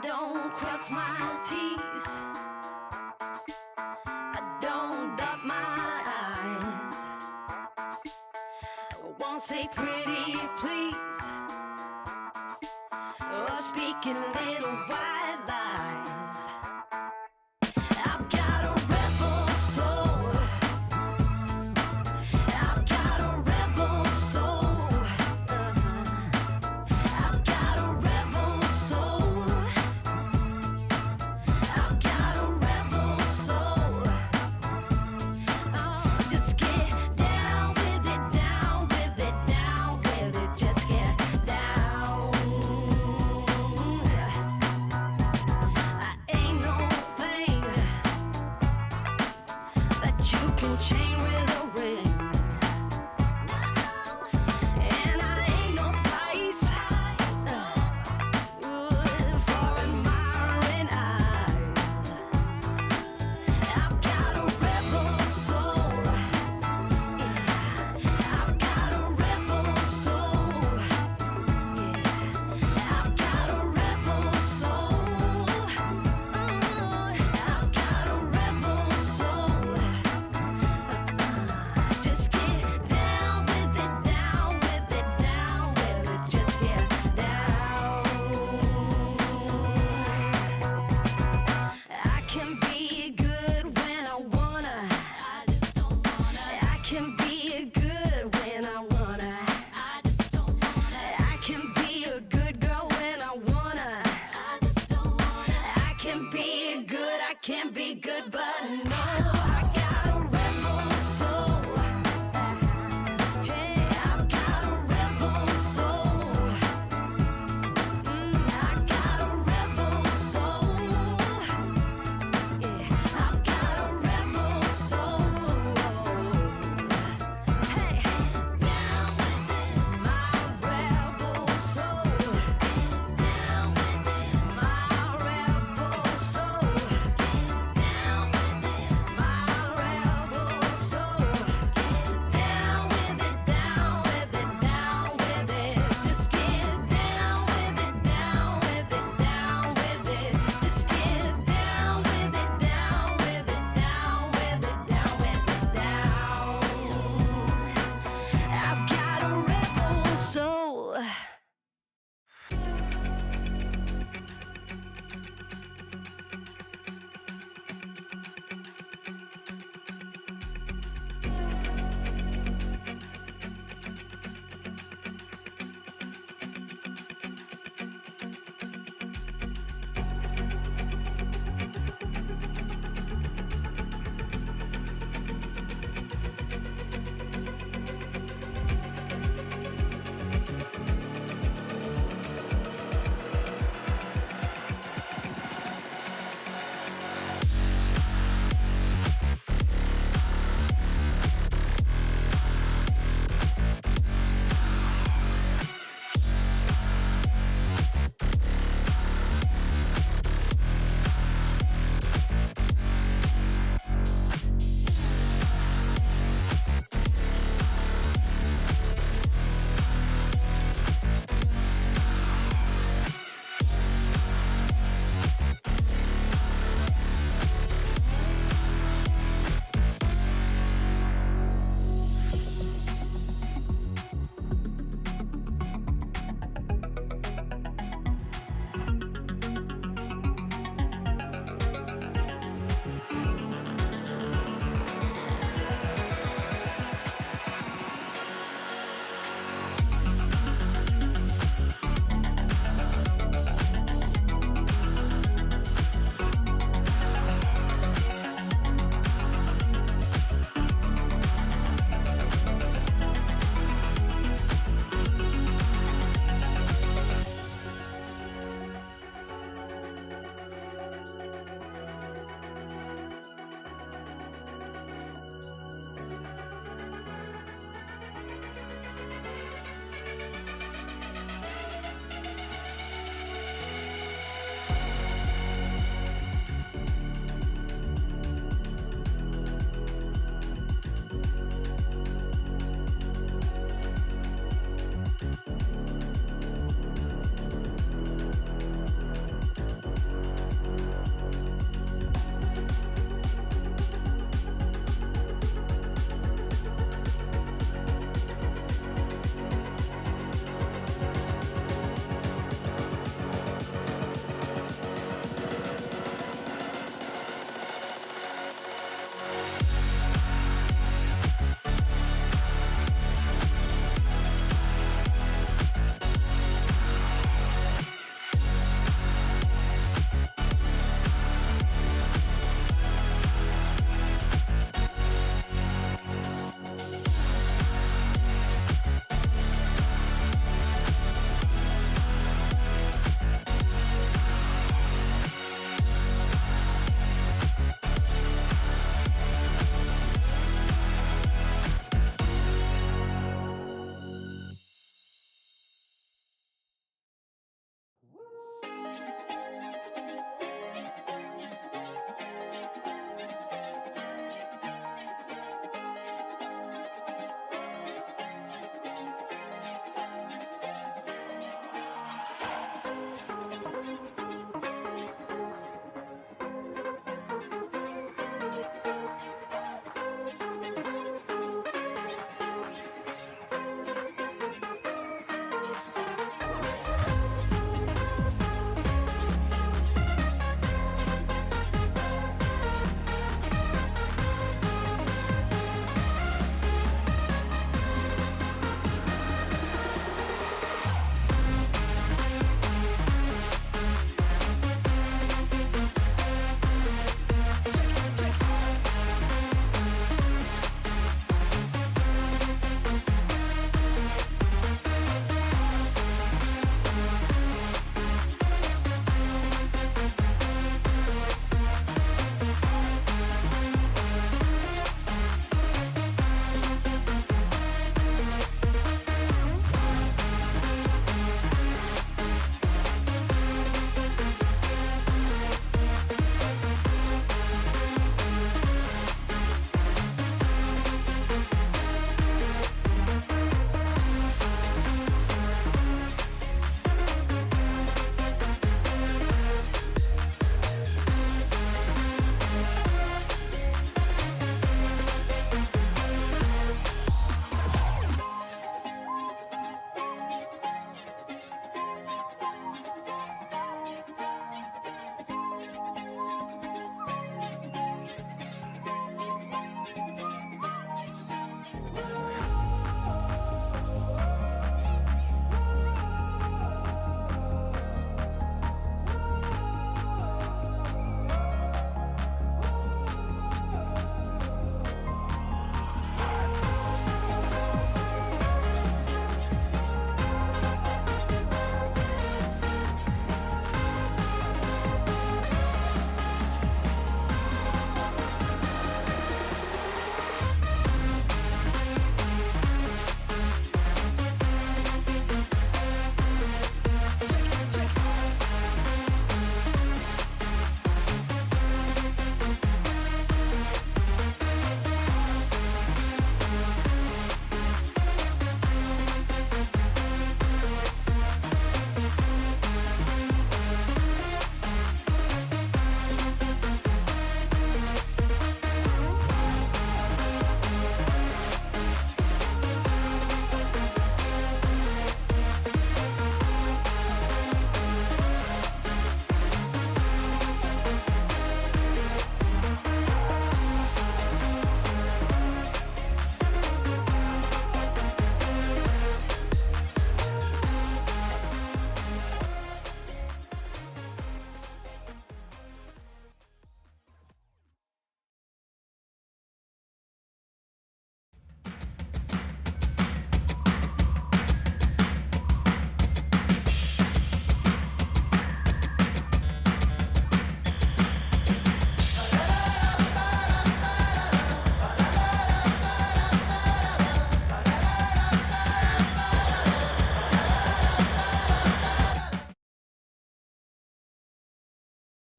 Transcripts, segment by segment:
don't cross my T's. I don't dot my I's. I won't say pretty please, or speaking little white lies. I've got a rebel soul. I've got a rebel soul. I've got a rebel soul. I've got a rebel soul. Just get down with it, down with it, down with it. Just get down. I ain't no thing that you can chain with a ring. And I ain't no price for admiring eyes. I've got a rebel soul. I've got a rebel soul. I've got a rebel soul. I've got a rebel soul. Just get down with it, down with it, down with it. Just get down. I can be good when I wanna. I just don't wanna. I can be good when I wanna. I just don't wanna. I can be a good girl when I wanna. I just don't wanna. I can be good, I can be good, but no, I got a rebel soul. Hey, I've got a rebel soul. I got a rebel soul. Yeah, I've got a rebel soul. Hey, down with it, my rebel soul. Just get down with it, my rebel soul. Just get down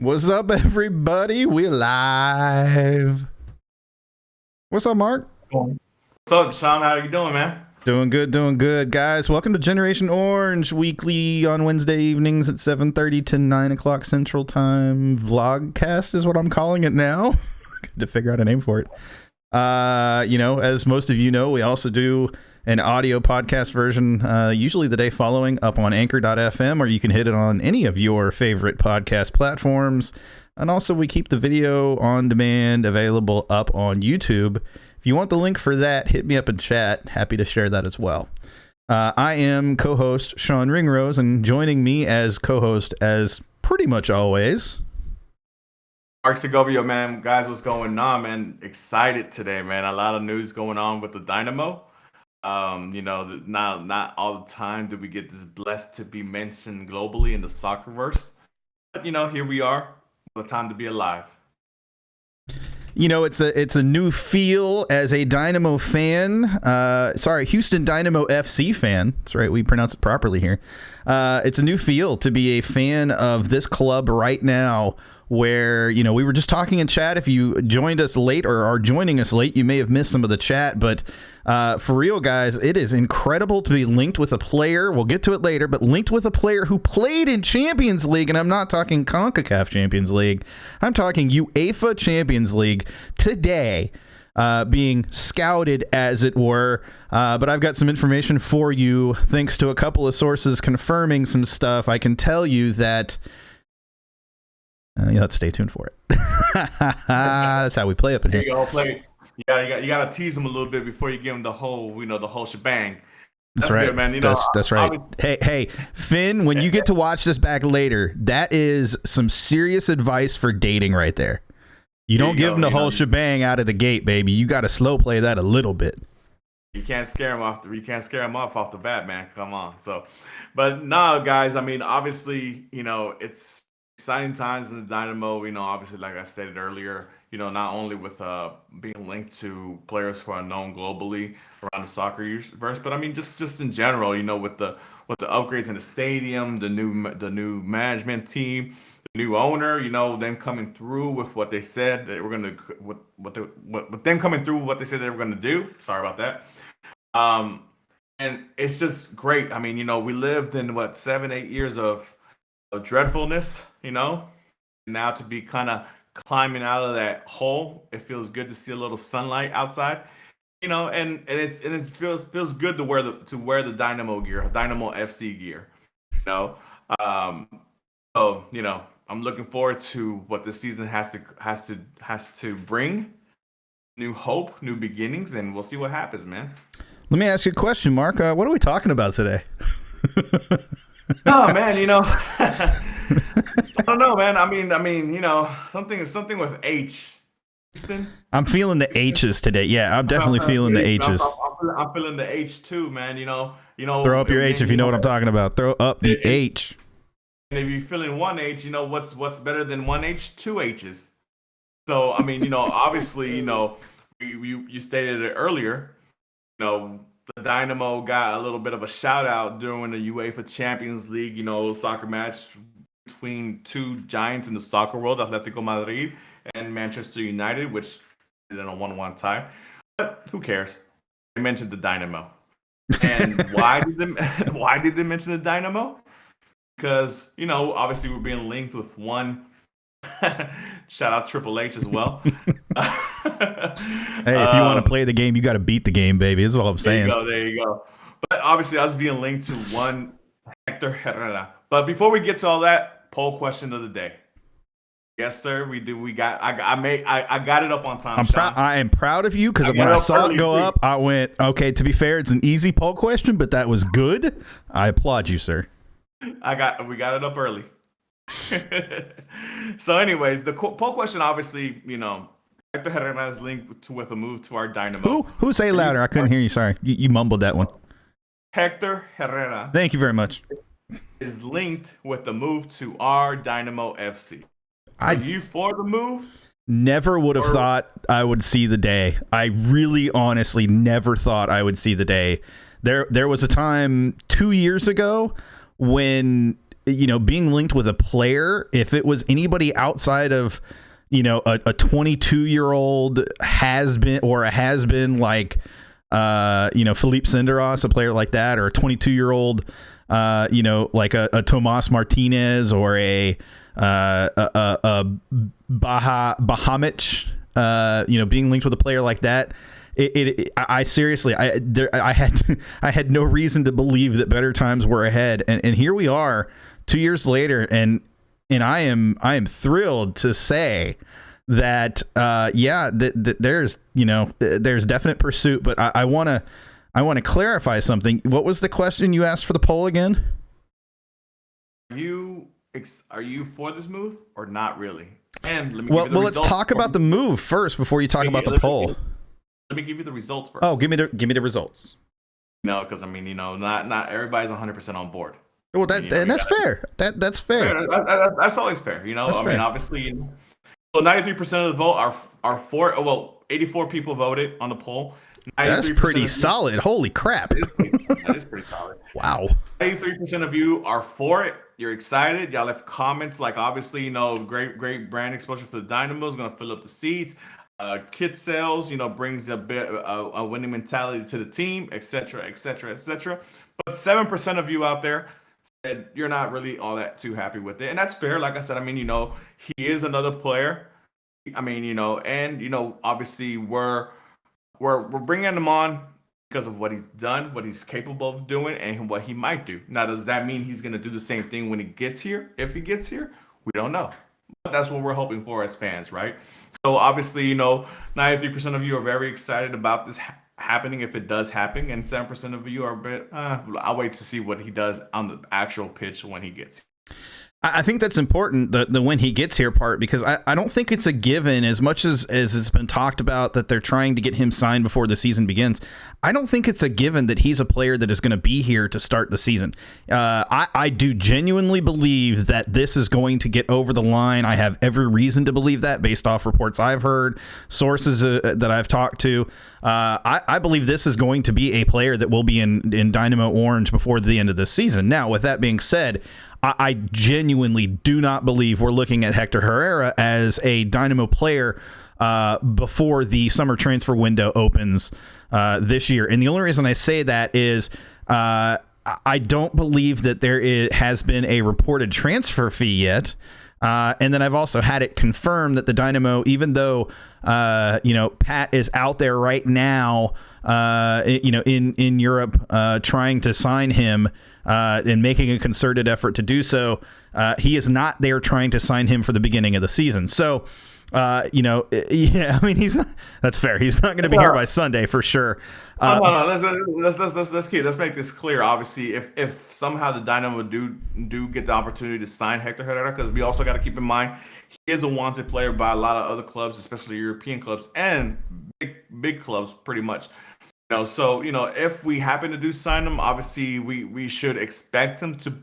What's up, everybody? We're live. What's up, Mark? What's up, Sean? How you doing, man? Doing good, guys. Welcome to Generation Orange, weekly on Wednesday evenings at 7:30 to 9 o'clock Central Time. Vlogcast is what I'm calling it now. To figure out a name for it. As most of you know, we also do an audio podcast version, usually the day following, up on anchor.fm, or you can hit it on any of your favorite podcast platforms. And also we keep the video on demand available up on YouTube. If you want the link for that, hit me up in chat. Happy to share that as well. I am co-host Sean Ringrose, and joining me as co-host, as pretty much always, Mark Segovia, man. Guys, what's going on, man? Excited today, man. A lot of news going on with the Dynamo. Not all the time do we get this blessed to be mentioned globally in the soccerverse. But, here we are. The time to be alive. It's a new feel as a Dynamo fan. Houston Dynamo FC fan. That's right, we pronounce it properly here. It's a new feel to be a fan of this club right now, where, we were just talking in chat. If you joined us late or are joining us late, you may have missed some of the chat. But for real, guys, it is incredible to be linked with a player. We'll get to it later, but linked with a player who played in Champions League. And I'm not talking CONCACAF Champions League. I'm talking UEFA Champions League today, being scouted, as it were. But I've got some information for you, thanks to a couple of sources confirming some stuff. I can tell you that... let's stay tuned for it. That's how we play up in here. You go play. You gotta tease them a little bit before you give them the whole, the whole shebang. That's right, good, man. That's right. Hey, Finn, when you get to watch this back later, that is some serious advice for dating right there. You don't give them the whole shebang out of the gate, baby. You got to slow play that a little bit. You can't scare them off. You can't scare them off the bat, man. Come on. So, but no, guys. I mean, obviously, it's exciting times in the Dynamo, obviously, like I stated earlier, not only with being linked to players who are known globally around the soccer verse, but I mean just in general, with the upgrades in the stadium, the new management team, the new owner, them coming through with what they said they were gonna with them coming through with what they said they were gonna do. Sorry about that. And it's just great. I mean, we lived in 7-8 years of dreadfulness, now to be kind of climbing out of that hole. It feels good to see a little sunlight outside, and it feels good to wear the Dynamo gear, Dynamo FC gear, So, I'm looking forward to what this season has to bring. New hope, new beginnings, and we'll see what happens, man. Let me ask you a question, Mark. What are we talking about today? Oh man, I don't know, man. I mean, something with H. Houston. I'm feeling the H's today. Yeah, I'm definitely feeling the H's. I'm feeling the H too, man. Throw up your H if you know what I'm talking about. Throw up the H. And if you're feeling one H, what's better than one H? Two H's. So I mean, obviously, you stated it earlier. The Dynamo got a little bit of a shout out during the UEFA Champions League, soccer match between two giants in the soccer world, Atletico Madrid and Manchester United, which ended in a 1-1 tie. But who cares? They mentioned the Dynamo. And why did they mention the Dynamo? Because, obviously we're being linked with one. Shout out Triple H as well. Hey, if you want to play the game, you got to beat the game, baby. That's all I'm saying. There you go. But obviously, I was being linked to one Hector Herrera. But before we get to all that, poll question of the day. Yes, sir. We do. I got it up on time. I am proud of you, because when I saw it go up, I went, okay. To be fair, it's an easy poll question, but that was good. I applaud you, sir. We got it up early. So, anyways, the poll question, obviously, Hector Herrera is linked with a move to our Dynamo. Who? Say louder. I couldn't hear you. Sorry. You mumbled that one. Hector Herrera. Thank you very much. Is linked with the move to our Dynamo FC. Are you for the move? Never would have thought I would see the day. I really, honestly, never thought I would see the day. There was a time 2 years ago when being linked with a player, if it was anybody outside of, a 22-year-old has-been like, Philippe Senderos, a player like that, or a 22-year-old, like a Tomas Martinez or a Bahamic, being linked with a player like that. I seriously, I had no reason to believe that better times were ahead, and here we are 2 years later, and I am thrilled to say that there's definite pursuit, but I want to clarify something. What was the question you asked for the poll again? Are you for this move or not really? And let me let's talk about the move first before you talk about the poll. Let me give you the results first. Oh, give me the results. Because not everybody's 100% on board. Well, that's fair. That's fair. That's always fair. That's fair. Obviously, so 93% of the vote are for. Well, 84 people voted on the poll. That's pretty solid. Holy crap! That is pretty solid. Wow. 93% of you are for it. You're excited. Y'all left comments like, obviously, great brand exposure for the Dynamo is going to fill up the seats. Kit sales, brings a bit a winning mentality to the team, etc., etc., etc. But 7% of you out there said you're not really all that too happy with it, and that's fair. Like I said, he is another player. Obviously we're bringing him on because of what he's done, what he's capable of doing, and what he might do. Now, does that mean he's going to do the same thing when he gets here? If he gets here, we don't know. But that's what we're hoping for as fans, right? So obviously, 93% of you are very excited about this happening if it does happen, and 7% of you are a bit, I'll wait to see what he does on the actual pitch when he gets here. I think that's important, the when he gets here part, because I don't think it's a given as much as it's been talked about that they're trying to get him signed before the season begins. I don't think it's a given that he's a player that is going to be here to start the season. I do genuinely believe that this is going to get over the line. I have every reason to believe that based off reports I've heard, sources that I've talked to. I believe this is going to be a player that will be in Dynamo Orange before the end of the season. Now, with that being said, I genuinely do not believe we're looking at Hector Herrera as a Dynamo player before the summer transfer window opens this year. And the only reason I say that is I don't believe that has been a reported transfer fee yet. And then I've also had it confirmed that the Dynamo, even though Pat is out there right now, in Europe, trying to sign him and making a concerted effort to do so, he is not there trying to sign him for the beginning of the season. So, he's not. That's fair. He's not going to be here by Sunday for sure. Let's make this clear. Obviously, if somehow the Dynamo do get the opportunity to sign Hector Herrera, because we also got to keep in mind he is a wanted player by a lot of other clubs, especially European clubs and big clubs, pretty much. So if we happen to do sign him, obviously we should expect him to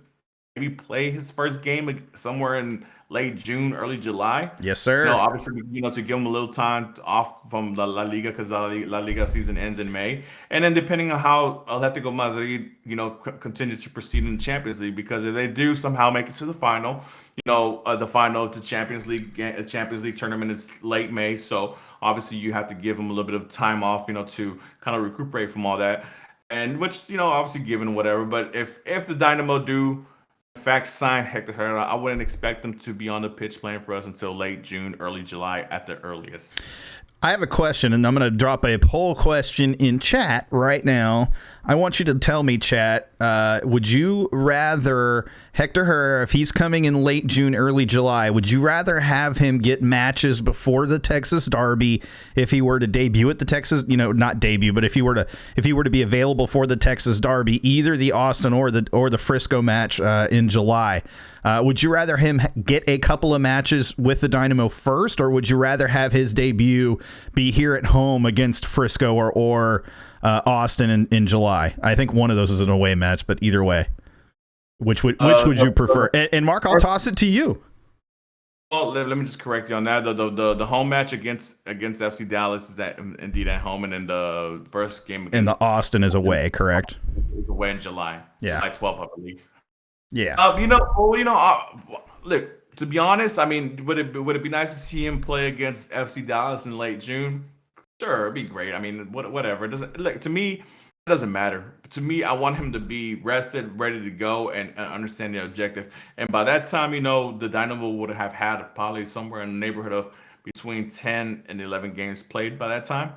maybe play his first game somewhere in late June, early July. Yes, sir. Obviously, to give him a little time off from the La Liga, because the La Liga season ends in May. And then depending on how Atletico Madrid, continue to proceed in the Champions League, because if they do somehow make it to the final, the final of the Champions League tournament is late May. So obviously you have to give them a little bit of time off, to kind of recuperate from all that. And which, obviously given whatever. But if the Dynamo do in fact sign Hector Herrera, I wouldn't expect them to be on the pitch playing for us until late June, early July at the earliest. I have a question, and I'm going to drop a poll question in chat right now. I want you to tell me, chat, would you rather Hector Herrera, if he's coming in late June, early July, would you rather have him get matches before the Texas Derby if he were to debut at the Texas, not debut, but if he were to be available for the Texas Derby, either the Austin or the Frisco match in July? Would you rather him get a couple of matches with the Dynamo first, or would you rather have his debut be here at home against Frisco or Austin in July? I think one of those is an away match, but either way, which would you prefer? And Mark, I'll toss it to you. Well, let me just correct you on that. The home match against FC Dallas is indeed at home, and then the first game and the Austin is away, correct? Is away in July. Yeah, July 12th, I believe. Yeah. Look, to be honest, I mean, would it be nice to see him play against FC Dallas in late June? Sure, it'd be great. I mean, whatever. It doesn't look to me. It doesn't matter. To me, I want him to be rested, ready to go, and understand the objective. And by that time, the Dynamo would have had probably somewhere in the neighborhood of between 10 and 11 games played by that time.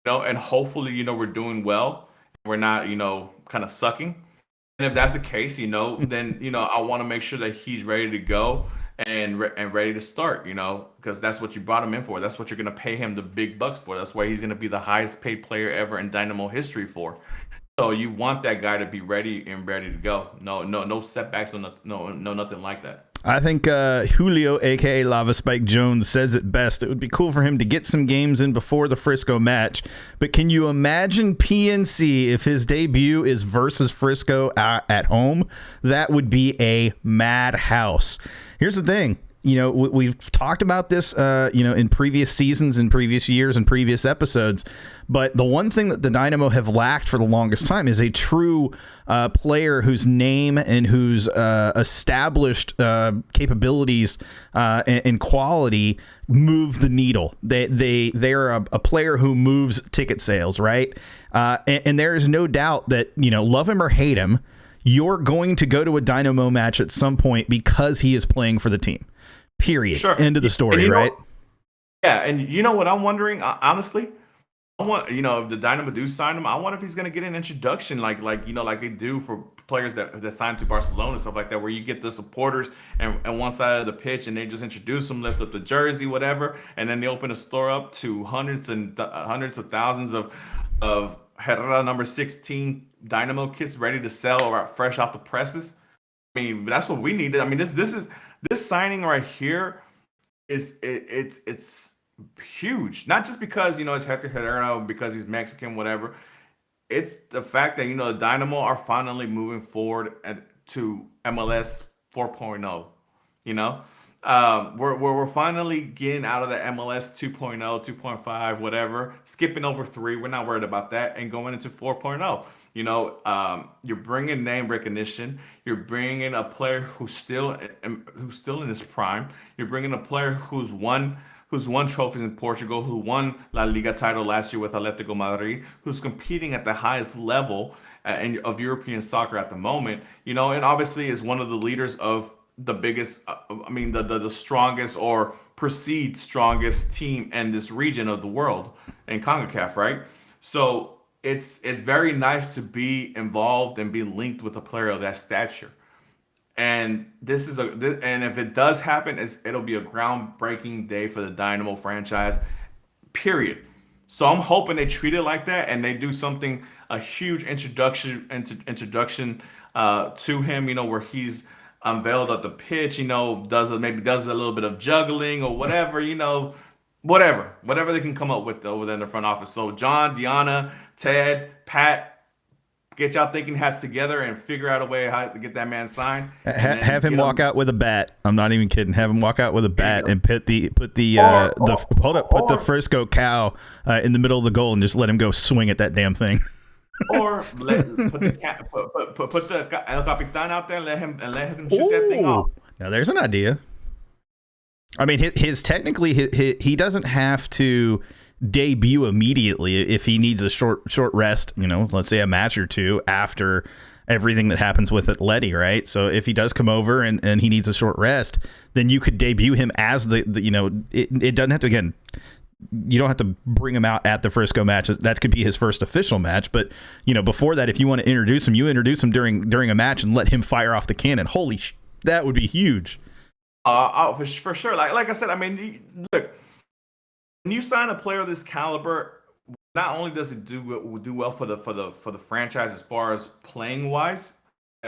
And hopefully, we're doing well. We're not, kind of sucking. And if that's the case, then I want to make sure that he's ready to go and ready to start, because that's what you brought him in for. That's what you're going to pay him the big bucks for. That's why he's going to be the highest paid player ever in Dynamo history for. So you want that guy to be ready to go. No setbacks, no, nothing like that. I think Julio, a.k.a. Lava Spike Jones, says it best. It would be cool for him to get some games in before the Frisco match. But can you imagine PNC if his debut is versus Frisco at home? That would be a madhouse. Here's the thing. We've talked about this, in previous seasons, in previous years, and previous episodes. But the one thing that the Dynamo have lacked for the longest time is a true player whose name and whose established capabilities and quality move the needle. They're a player who moves ticket sales, right? And there is no doubt that, love him or hate him, you're going to go to a Dynamo match at some point because he is playing for the team. Period. Sure. End of the story, right? Yeah, and you know what I'm wondering, honestly? I want, if the Dynamo do sign him, I wonder if he's going to get an introduction like they do for players that sign to Barcelona and stuff like that, where you get the supporters and one side of the pitch and they just introduce them, lift up the jersey, whatever, and then they open a store up to hundreds of thousands of Herrera number 16 Dynamo kits ready to sell or fresh off the presses. I mean, that's what we needed. I mean, this signing right here it's huge. Not just because it's Hector Herrera, because he's Mexican, whatever. It's the fact that the Dynamo are finally moving forward to MLS 4.0. We're finally getting out of the MLS 2.0, 2.5, whatever, skipping over 3. We're not worried about that, and going into 4.0. You're bringing name recognition. You're bringing in a player who's still in his prime. You're bringing a player who's won trophies in Portugal, who won La Liga title last year with Atletico Madrid, who's competing at the highest level of European soccer at the moment. And obviously is one of the leaders of the biggest, the strongest or perceived strongest team in this region of the world in CONCACAF, right? So it's very nice to be involved and be linked with a player of that stature. And and if it does happen, it'll be a groundbreaking day for the Dynamo franchise, period. So I'm hoping they treat it like that and they do a huge introduction to him, where he's unveiled at the pitch, does a little bit of juggling or whatever, whatever they can come up with over there in the front office. So John, Deanna, Ted, Pat, get y'all thinking hats together and figure out a way how to get that man signed. Have him walk out with a bat. I'm not even kidding. Have him walk out with a bat and put the Frisco cow in the middle of the goal and just let him go swing at that damn thing. Or put the El Capitan out there and let him shoot that thing off. Now there's an idea. I mean, he doesn't have to debut immediately if he needs a short rest, let's say a match or two after everything that happens with Atleti, right? So if he does come over and he needs a short rest, then you could debut him as it doesn't have to, again, you don't have to bring him out at the Frisco match. That could be his first official match. But, before that, if you want to introduce him, you introduce him during a match and let him fire off the cannon. That would be huge. For sure. Like I said, I mean, look, when you sign a player of this caliber, not only does it do well for the franchise as far as playing wise,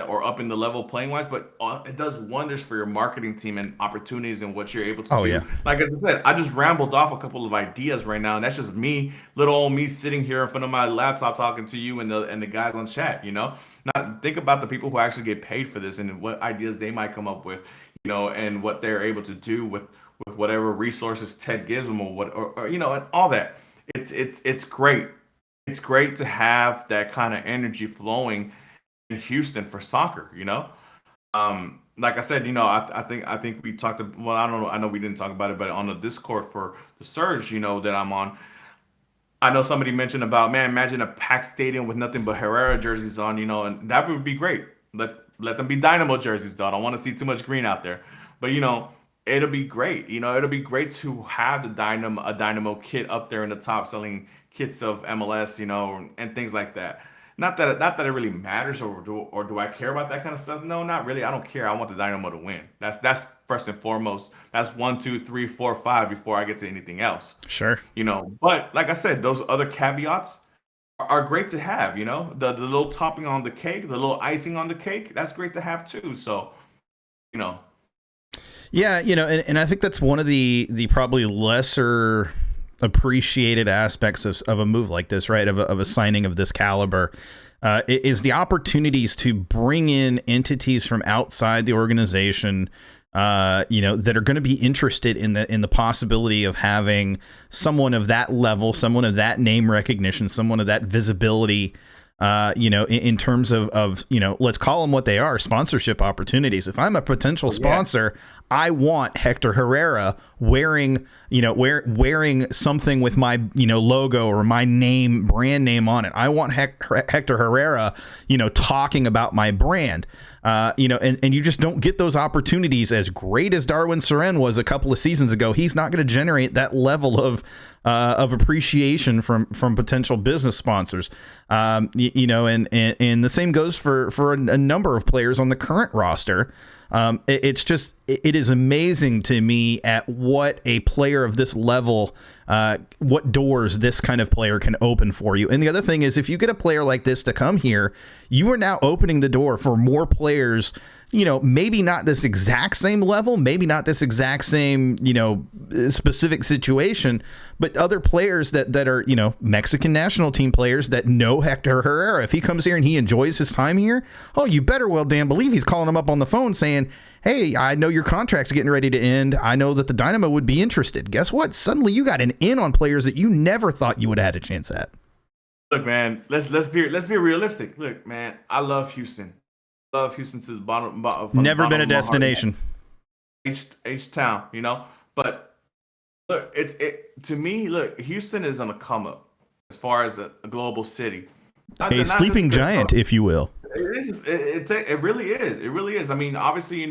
or up in the level playing wise, but it does wonders for your marketing team and opportunities and what you're able to do. Yeah. Like I said, I just rambled off a couple of ideas right now, and that's just little old me sitting here in front of my laptop talking to you and the guys on chat. Now think about the people who actually get paid for this and what ideas they might come up with, and what they're able to do with whatever resources Ted gives them, or and all that. It's great. It's great to have that kind of energy flowing in Houston for soccer, Like I said, I think we talked. Well, I don't know. I know we didn't talk about it, but on the Discord for the Surge, that I'm on, I know somebody mentioned about, man, imagine a packed stadium with nothing but Herrera jerseys on, and that would be great. Let them be Dynamo jerseys, though. I don't want to see too much green out there, but it'll be great. It'll be great to have a Dynamo kit up there in the top selling kits of MLS, and things like that. Not that it really matters, or do I care about that kind of stuff? No, not really. I don't care. I want the Dynamo to win. That's first and foremost. That's one, two, three, four, five before I get to anything else. Sure. But like I said, those other caveats are great to have. The little topping on the cake, the little icing on the cake. That's great to have too. So, you know, Yeah, and I think that's one of the probably lesser appreciated aspects of a move like this, right? Of a signing of this caliber, is the opportunities to bring in entities from outside the organization, that are going to be interested in the possibility of having someone of that level, someone of that name recognition, someone of that visibility. In terms of let's call them what they are, sponsorship opportunities. If I'm a potential sponsor, I want Hector Herrera wearing something with my, logo or my brand name on it. I want Hector Herrera, talking about my brand. And you just don't get those opportunities. As great as Darwin Seren was a couple of seasons ago, he's not going to generate that level of appreciation from potential business sponsors. And the same goes for a number of players on the current roster. It is amazing to me at what a player of this level, what doors this kind of player can open for you. And the other thing is, if you get a player like this to come here, you are now opening the door for more players, maybe not this exact same level, maybe not this exact same, specific situation, but other players that are, Mexican national team players that know Hector Herrera. If he comes here and he enjoys his time here, oh, you better well damn believe he's calling him up on the phone saying, hey, I know your contract's getting ready to end. I know that the Dynamo would be interested. Guess what? Suddenly you got an in on players that you never thought you would have had a chance at. Look, man, let's be realistic. Look, man, I love Houston. Love Houston to the bottom. Never been a destination. H town, But look, to me. Look, Houston is on a come up as far as a global city. A sleeping giant, if you will. It really is. It really is. I mean, obviously,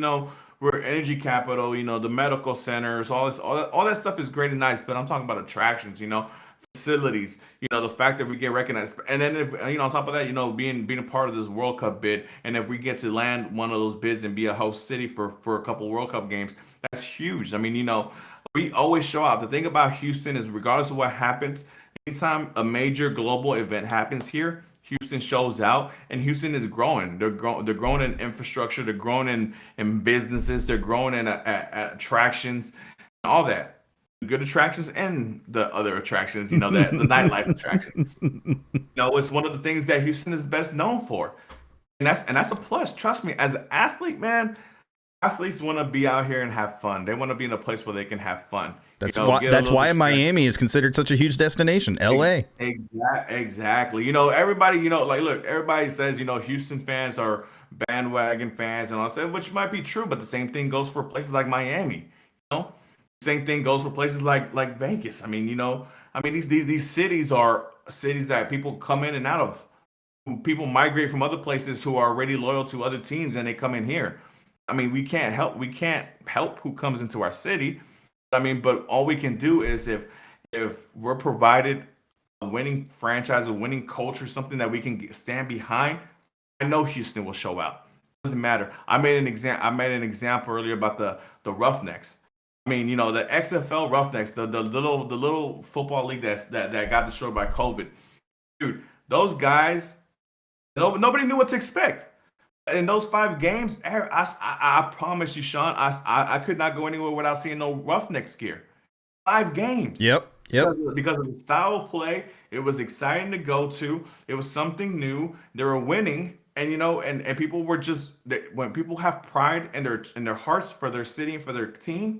we're energy capital. The medical centers, all that stuff is great and nice. But I'm talking about attractions. Facilities. The fact that we get recognized, and then if on top of that, being a part of this World Cup bid, and if we get to land one of those bids and be a host city for a couple World Cup games, that's huge. I mean, we always show out. The thing about Houston is, regardless of what happens, anytime a major global event happens here, Houston shows out, and Houston is growing. They're growing in infrastructure. They're growing in businesses. They're growing in attractions, all that. Good attractions and the other attractions, the nightlife attraction. It's one of the things that Houston is best known for. And that's a plus. Trust me, as an athlete, man, athletes want to be out here and have fun. They want to be in a place where they can have fun. That's why Miami is considered such a huge destination. LA. Exactly. Everybody, look, everybody says, Houston fans are bandwagon fans and all that, which might be true, but the same thing goes for places like Miami. Same thing goes for places like Vegas. I mean, these cities are cities that people come in and out of. People migrate from other places who are already loyal to other teams, and they come in here. I mean, we can't help who comes into our city. I mean, but all we can do is if we're provided a winning franchise, a winning culture, something that we can stand behind, I know Houston will show out. It doesn't matter. I made an example earlier about the Roughnecks. I mean, the XFL Roughnecks, the little football league that got destroyed by COVID. Dude, those guys, nobody knew what to expect. In those 5 games, I promise you, Sean, I could not go anywhere without seeing no Roughnecks gear. 5 games. Yep. Because of the style of play, it was exciting to go to. It was something new. They were winning, and and people were when people have pride in their hearts for their city and for their team,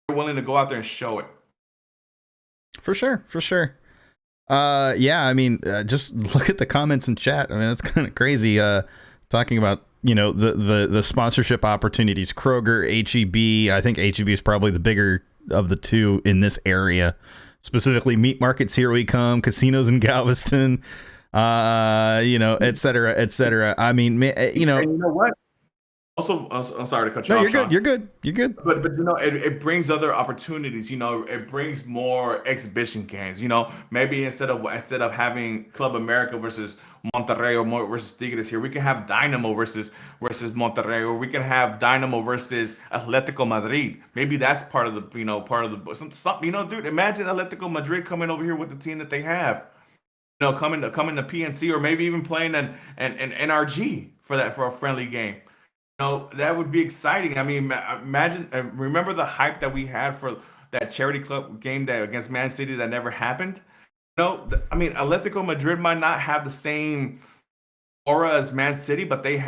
they're willing to go out there and show it. For sure. Yeah, I mean, just look at the comments in chat. I mean, it's kind of crazy. Talking about the sponsorship opportunities, Kroger, HEB. I think HEB is probably the bigger of the two in this area. Specifically, meat markets, here we come, casinos in Galveston, et cetera, et cetera. I mean, And you know what? Also, I'm sorry to cut you no, off, you're good. Sean. You're good. But it brings other opportunities. It brings more exhibition games. Maybe instead of having Club America versus Monterrey or versus Tigres here, we can have Dynamo versus Monterrey, or we can have Dynamo versus Atletico Madrid. Maybe that's part of the dude. Imagine Atletico Madrid coming over here with the team that they have. Coming to PNC, or maybe even playing an NRG for a friendly game. That would be exciting. I mean, imagine, remember the hype that we had for that charity club game that against Man City that never happened? I mean, Atletico Madrid might not have the same aura as Man City, but they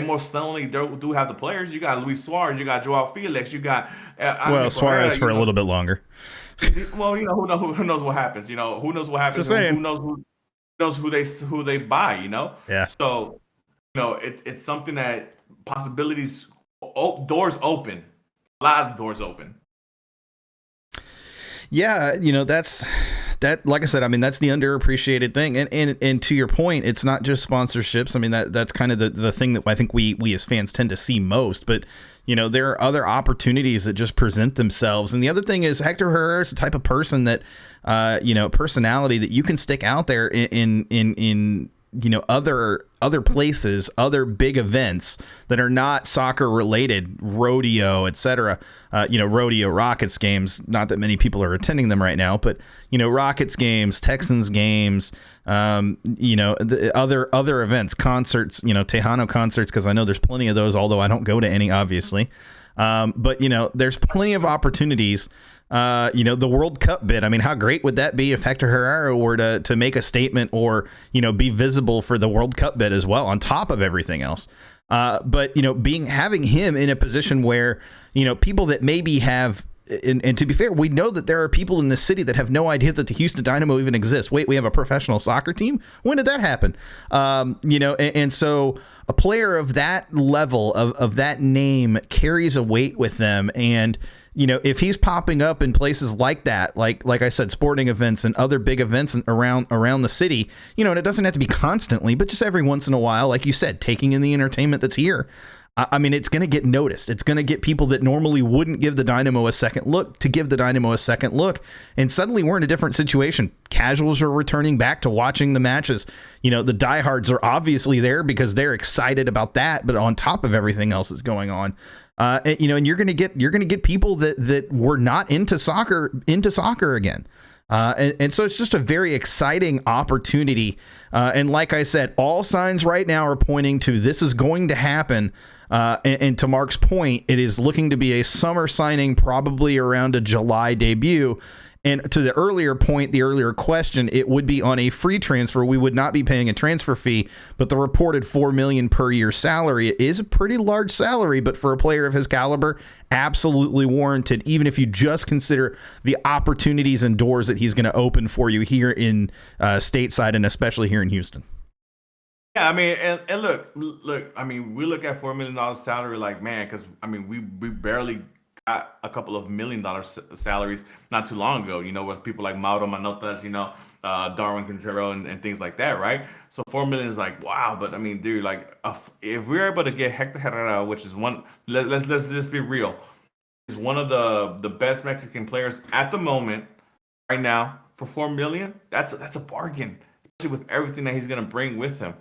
most certainly do have the players. You got Luis Suarez, you got Joao Felix, you got Suarez for a little bit longer. Well, who knows what happens? Who knows what happens? Just saying. Who knows who they buy? Yeah. So it's something that possibilities, doors open, a lot of doors open. Yeah, that's that. Like I said, I mean, that's the underappreciated thing. And to your point, it's not just sponsorships. I mean, that's kind of the thing that I think we as fans tend to see most. But there are other opportunities that just present themselves. And the other thing is, Hector Herrera is the type of person that personality that you can stick out there in other places, other big events that are not soccer related, rodeo, etc. Rodeo Rockets games. Not that many people are attending them right now, but Rockets games, Texans games, the other events, concerts, Tejano concerts, because I know there's plenty of those, although I don't go to any, obviously. But there's plenty of opportunities. The World Cup bid. I mean, how great would that be if Hector Herrera were to make a statement or, be visible for the World Cup bid as well, on top of everything else. But having him in a position where, people that maybe have, and to be fair, we know that there are people in this city that have no idea that the Houston Dynamo even exists. Wait, we have a professional soccer team? When did that happen? And so a player of that level, of that name, carries a weight with them. And if he's popping up in places like that, like I said, sporting events and other big events around the city, and it doesn't have to be constantly, but just every once in a while, like you said, taking in the entertainment that's here. I mean, it's going to get noticed. It's going to get people that normally wouldn't give the Dynamo a second look to give the Dynamo a second look. And suddenly we're in a different situation. Casuals are returning back to watching the matches. The diehards are obviously there because they're excited about that. But on top of everything else that's going on, and you're going to get people that were not into soccer again. And so it's just a very exciting opportunity. And like I said, all signs right now are pointing to this is going to happen. And to Mark's point, it is looking to be a summer signing, probably around a July debut. And to the earlier point, the earlier question, it would be on a free transfer. We would not be paying a transfer fee, but the reported $4 million per year salary is a pretty large salary. But for a player of his caliber, absolutely warranted, even if you just consider the opportunities and doors that he's going to open for you here in stateside, and especially here in Houston. Yeah, I mean, and look, I mean, we look at $4 million salary like, man, because I mean, we barely got a couple of $1 million salaries not too long ago, with people like Mauro Manotas, Darwin Quintero and things like that, right? So $4 million is like, wow, but I mean, dude, like, if we're able to get Hector Herrera, which is let's be real, is one of the best Mexican players at the moment right now, for $4 million, that's a bargain, especially with everything that he's gonna bring with him.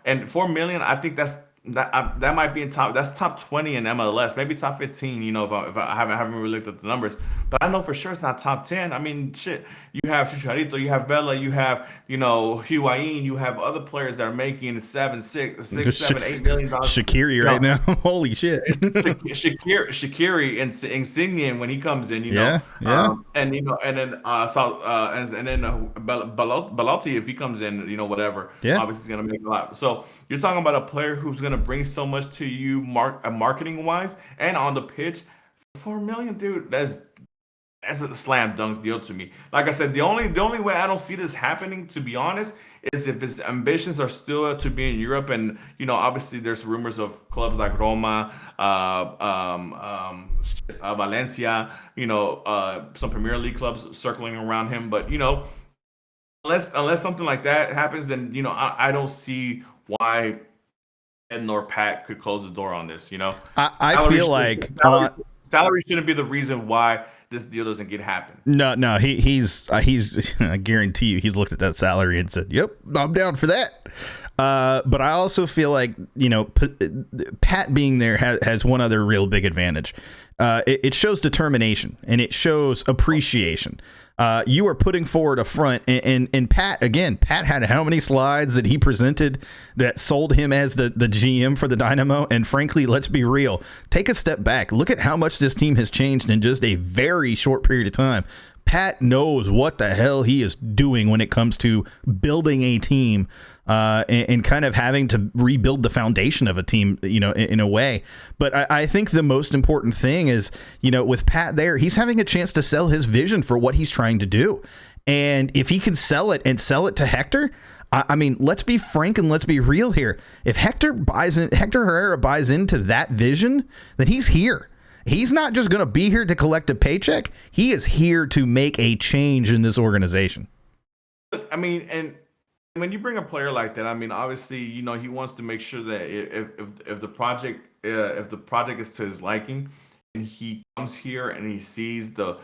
And $4 million, I think that might be that's top 20 in MLS, maybe top 15, if I haven't really looked at the numbers, but I know for sure it's not top 10. I mean, shit, you have Chicharito, you have Vela, you have Higuain, you have other players that are making $7, $6, $7, $8 million. Shaqiri right now, holy shit. Shaqiri and Insigne when he comes in, yeah. And then Belotti if he comes in, whatever, yeah, obviously he's gonna make a lot. So you're talking about a player who's going to bring so much to you marketing wise and on the pitch. $4 million, dude, that's a slam dunk deal to me. Like I said, the only way I don't see this happening, to be honest, is if his ambitions are still to be in Europe, and obviously there's rumors of clubs like Roma, Valencia, some Premier League clubs circling around him. But unless something like that happens, then I don't see why Ed nor Pat could close the door on this. I Salary feel should- like salary shouldn't be the reason why this deal doesn't get happen. no, he's I guarantee you he's looked at that salary and said, "Yep, I'm down for that." But I also feel like Pat being there has one other real big advantage. It shows determination and it shows appreciation. You are putting forward a front, and Pat had how many slides that he presented that sold him as the GM for the Dynamo? And frankly, let's be real. Take a step back. Look at how much this team has changed in just a very short period of time. Pat knows what the hell he is doing when it comes to building a team and kind of having to rebuild the foundation of a team, in a way. But I think the most important thing is, with Pat there, he's having a chance to sell his vision for what he's trying to do. And if he can sell it to Hector, I mean, let's be frank and let's be real here. If Hector Herrera buys into that vision, then he's here. He's not just going to be here to collect a paycheck. He is here to make a change in this organization. I mean, and when you bring a player like that, I mean, obviously, he wants to make sure that if the project is to his liking, and he comes here and he sees the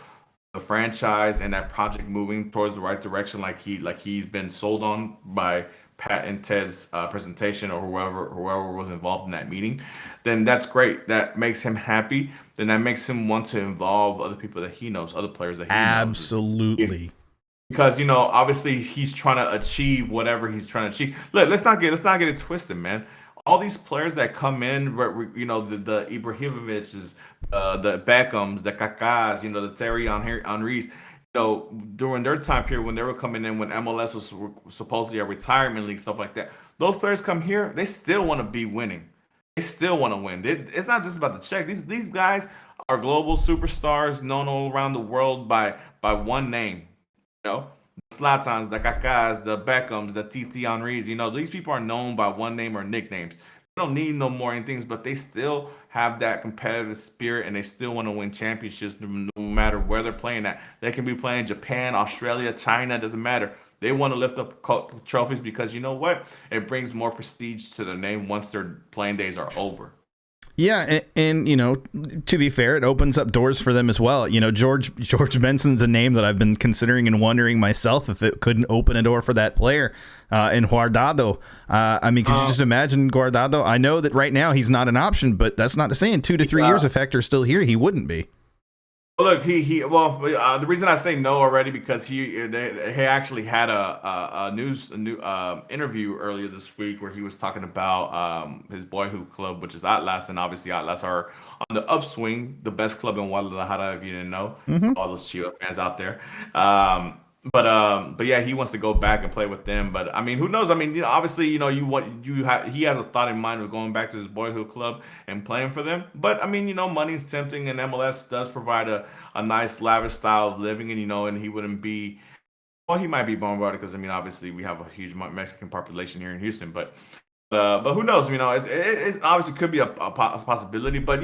franchise and that project moving towards the right direction, like he's been sold on by Pat and Ted's presentation, or whoever was involved in that meeting, then that's great. That makes him happy. Then that makes him want to involve other people that he knows, other players that he knows. Absolutely. Because obviously he's trying to achieve whatever he's trying to achieve. Look, let's not get it twisted, man. All these players that come in, the Ibrahimovics, the Beckhams, the Kakas, the Thierry Henrys, during their time period when they were coming in, when MLS was supposedly a retirement league, stuff like that. Those players come here, they still want to be winning. They still want to win. It's not just about the check. These guys are global superstars known all around the world by one name. The Zlatans, the Kakas, the Beckhams, the TT Henrys. These people are known by one name or nicknames. They don't need no more things, but they still have that competitive spirit, and they still want to win championships no matter where they're playing at. They can be playing Japan, Australia, China, doesn't matter. They want to lift up trophies because you know what? It brings more prestige to their name once their playing days are over. Yeah, and to be fair, it opens up doors for them as well. George Benson's a name that I've been considering and wondering myself if it couldn't open a door for that player in Guardado. I mean, could you just imagine Guardado? I know that right now he's not an option, but that's not to say in 2 to 3 years, if Hector's still here, he wouldn't be. Well, look, the reason I say no already because he actually had a new interview earlier this week where he was talking about his boyhood club, which is Atlas, and obviously Atlas are on the upswing, the best club in Guadalajara, if you didn't know, all those Chivas fans out there. But yeah, he wants to go back and play with them. But I mean, who knows? I mean, obviously, he has a thought in mind of going back to his boyhood club and playing for them. But I mean, money's tempting, and MLS does provide a nice lavish style of living, and he wouldn't be. Well, he might be bombarded because I mean, obviously, we have a huge Mexican population here in Houston, but who knows? It obviously could be a possibility, but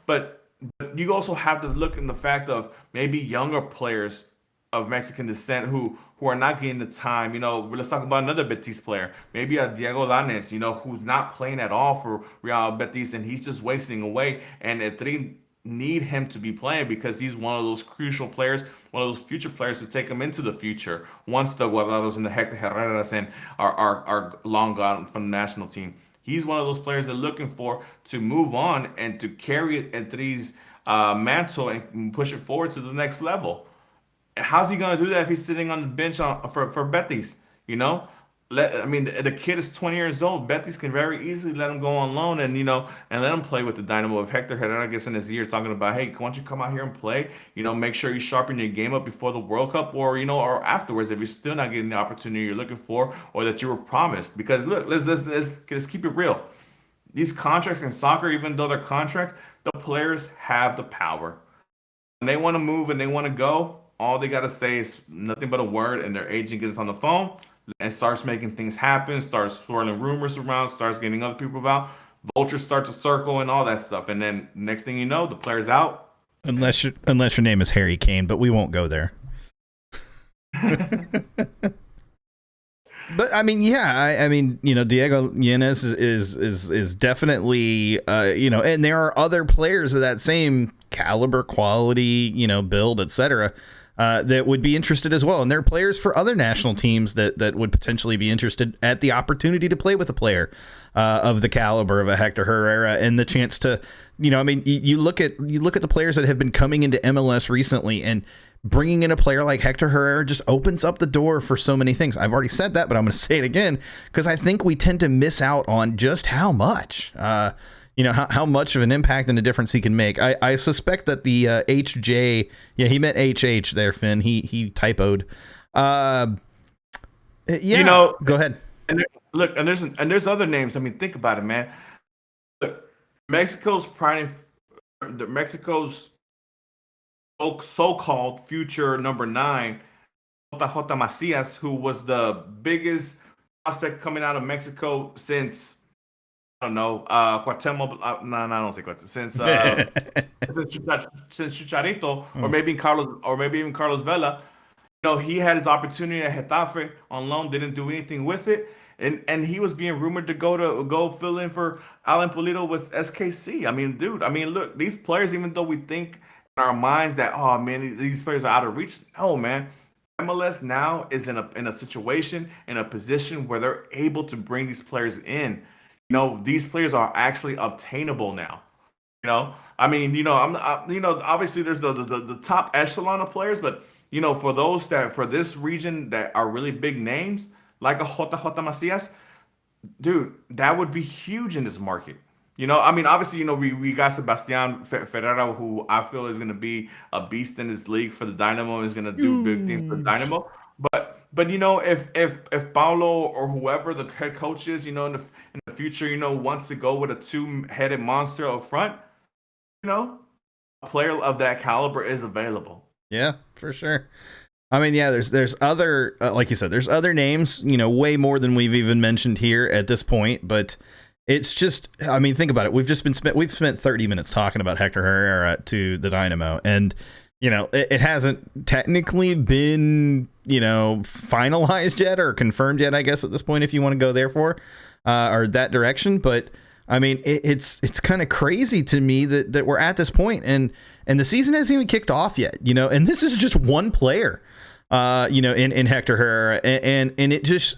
but you also have to look in the fact of maybe younger players of Mexican descent who are not getting the time. Let's talk about another Betis player, maybe a Diego Lanes, who's not playing at all for Real Betis, and he's just wasting away. And they need him to be playing because he's one of those crucial players, one of those future players to take him into the future once the Guardados and the Hector Herreras and are long gone from the national team. He's one of those players they're looking for to move on and to carry it at three's mantle and push it forward to the next level. How's he gonna do that if he's sitting on the bench for Betis? The kid is 20 years old. Betis can very easily let him go on loan and let him play with the Dynamo. If Hector Herrera gets in his ear talking about, hey, why don't you come out here and play? Make sure you sharpen your game up before the World Cup, or afterwards if you're still not getting the opportunity you're looking for or that you were promised. Because look, let's keep it real. These contracts in soccer, even though they're contracts, the players have the power. When they want to move and they want to go, all they got to say is nothing but a word, and their agent gets on the phone and starts making things happen, starts swirling rumors around, starts getting other people out. Vultures start to circle and all that stuff. And then next thing you know, the player's out. Unless your name is Harry Kane, but we won't go there. But I mean, yeah, I mean, Diego Yanez is definitely, and there are other players of that same caliber, quality, build, etc. That would be interested as well. And there are players for other national teams that would potentially be interested at the opportunity to play with a player of the caliber of a Hector Herrera and the chance to, you look at the players that have been coming into MLS recently, and bringing in a player like Hector Herrera just opens up the door for so many things. I've already said that, but I'm going to say it again because I think we tend to miss out on just how much, how much of an impact and a difference he can make. I suspect that the HJ, he meant HH there, Finn. He typoed. Go ahead. And look, and there's other names. I mean, think about it, man. Look, Mexico's so-called future number 9, JJ Macias, who was the biggest prospect coming out of Mexico since, I don't know, Cuauhtemoc. No, I don't say Cuauhtemoc. Since Chicharito, or maybe even Carlos Vela. He had his opportunity at Getafe on loan, didn't do anything with it. And he was being rumored to go fill in for Alan Pulido with SKC. I mean, dude, look, these players, even though we think in our minds that, oh man, these players are out of reach. No, man. MLS now is in a situation, in a position where they're able to bring these players in. These players are actually obtainable now. Obviously there's the top echelon of players, but for this region that are really big names, like a JJ Macias, dude, that would be huge in this market. Obviously, we got Sebastian Ferreira, who I feel is going to be a beast in this league for the Dynamo, and is going to do big things for the Dynamo. But if Paolo or whoever the head coach is, in the future, wants to go with a two-headed monster up front, a player of that caliber is available. Yeah, for sure. I mean, yeah, there's other, like you said, there's other names, way more than we've even mentioned here at this point, but it's just, think about it. We've spent 30 minutes talking about Hector Herrera to the Dynamo, and it hasn't technically been, finalized yet or confirmed yet, I guess, at this point, if you want to go there or that direction. But it's kind of crazy to me that we're at this point, and the season hasn't even kicked off yet, and this is just one player. In Hector Herrera, and it just,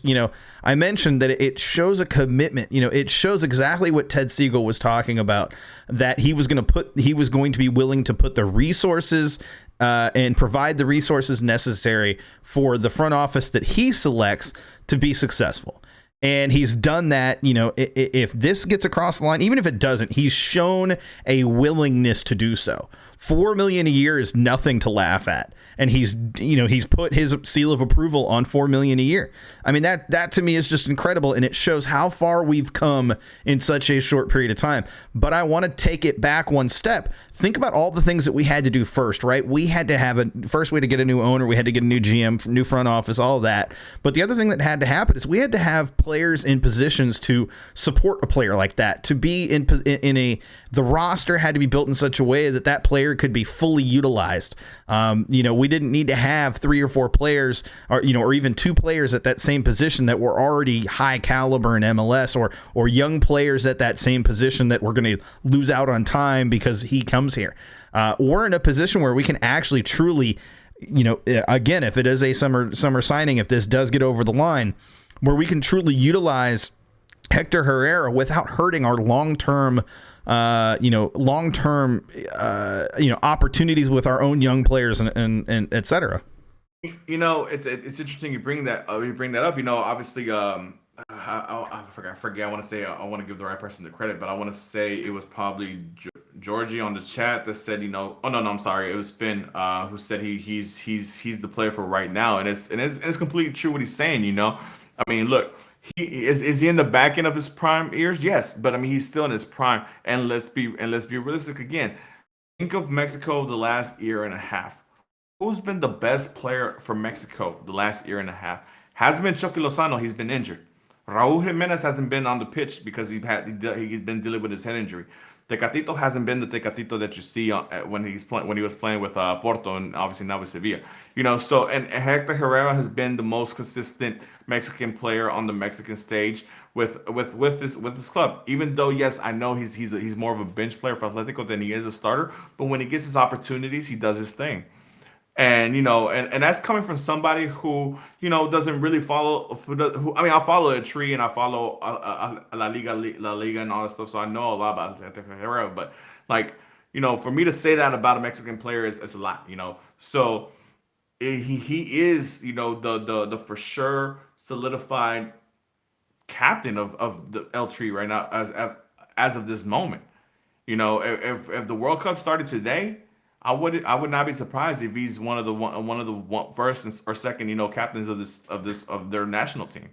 I mentioned that it shows a commitment. It shows exactly what Ted Siegel was talking about, that he was going to be willing to put the resources and provide the resources necessary for the front office that he selects to be successful. And he's done that. If this gets across the line, even if it doesn't, he's shown a willingness to do so. $4 million a year is nothing to laugh at. And he's put his seal of approval on $4 million a year. That to me is just incredible, and it shows how far we've come in such a short period of time. But I want to take it back one step. Think about all the things that we had to do first, right? We had to get a new owner, we had to get a new GM, new front office, all of that. But the other thing that had to happen is we had to have players in positions to support a player like that, to be the roster had to be built in such a way that player could be fully utilized. We didn't need to have 3 or 4 players or even 2 players at that same position that were already high caliber in MLS, or young players at that same position that we're going to lose out on time because he comes here. We're in a position where we can actually truly, again, if it is a summer signing, if this does get over the line, where we can truly utilize Hector Herrera without hurting our long-term opportunities with our own young players and et cetera. It's interesting you bring that up. Obviously, I forget. I want to give the right person the credit, but I want to say it was probably Georgie on the chat that said, oh no, I'm sorry, it was Finn who said he's the player for right now, and it's completely true what he's saying. Look. Is he in the back end of his prime years? Yes, but he's still in his prime. And let's be realistic again. Think of Mexico the last year and a half. Who's been the best player for Mexico the last year and a half? Hasn't been Chucky Lozano. He's been injured. Raúl Jiménez hasn't been on the pitch because he's been dealing with his head injury. Tecatito hasn't been the Tecatito that you see when he was playing with Porto and obviously now with Sevilla. So and Hector Herrera has been the most consistent Mexican player on the Mexican stage with this club. Even though yes, I know he's more of a bench player for Atletico than he is a starter, but when he gets his opportunities, he does his thing. And that's coming from somebody who doesn't really follow who I mean, I follow a tree and I follow La Liga and all that stuff, so I know a lot about Hector Herrera. But like, for me to say that about a Mexican player is a lot. So he is the for sure solidified captain of the El Tree right now as of this moment. If the World Cup started today, I would not be surprised if he's first or second captains of their national team.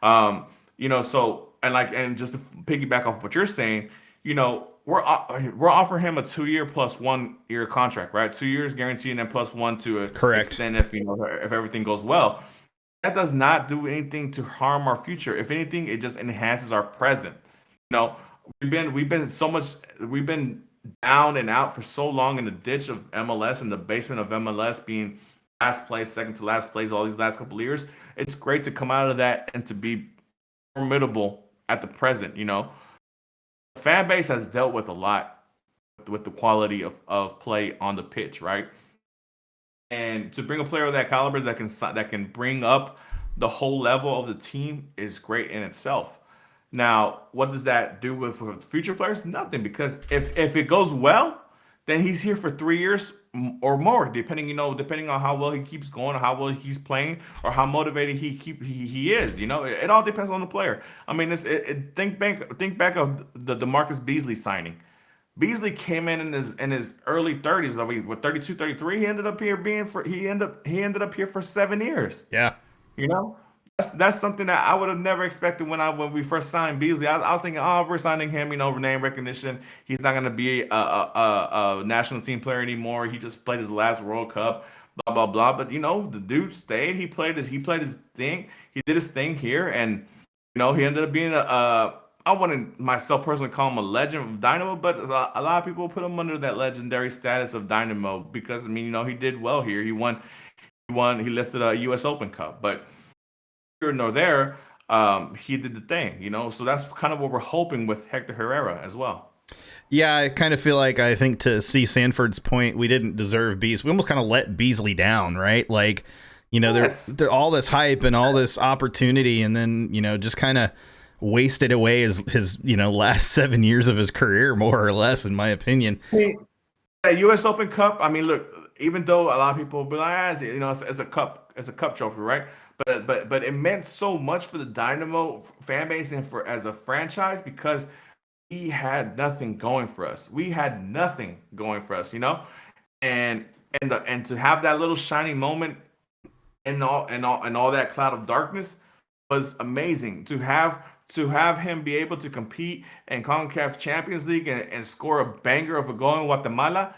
So and just to piggyback off what you're saying, we're offering him a 2 year plus 1 year contract, right? 2 years guaranteed and then plus one to Correct. extend if everything goes well. That does not do anything to harm our future. If anything, it just enhances our present. You know, we've been down and out for so long in the ditch of MLS, in the basement of MLS, being last place, second to last place, all these last couple of years. It's great to come out of that and to be formidable at the present. The fan base has dealt with a lot with the quality of play on the pitch, right? And to bring a player of that caliber that can bring up the whole level of the team is great in itself. Now, what does that do with future players? Nothing, because if it goes well, then he's here for 3 years or more, depending on how well he keeps going, or how well he's playing, or how motivated he is. It all depends on the player. I mean, think back of the DeMarcus Beasley signing. Beasley came in his early 30s. I mean, with 32, 33, he ended up up here for 7 years. Yeah. That's something that I would have never expected when we first signed Beasley. I was thinking, oh, we're signing him, name recognition. He's not going to be a national team player anymore. He just played his last World Cup, blah blah blah. But the dude stayed. He played his thing. He did his thing here, and he ended up being I wouldn't myself personally call him a legend of Dynamo, but a lot of people put him under that legendary status of Dynamo because he did well here. He lifted a U.S. Open Cup, but here nor there, he did the thing. So that's kind of what we're hoping with Hector Herrera as well. Yeah, I kind of feel like, I think, to see Sanford's point, we didn't deserve Beasley. We almost kind of let Beasley down, right? Like, Yes. there's all this hype and all this opportunity, and then just kind of wasted away his last 7 years of his career, more or less, in my opinion. That U.S. Open Cup. I mean, look, even though a lot of people will be like, it's a cup trophy, right? But it meant so much for the Dynamo fan base and as a franchise, because we had nothing going for us. And to have that little shining moment and all that cloud of darkness was amazing. To have him be able to compete in CONCACAF Champions League and score a banger of a goal in Guatemala,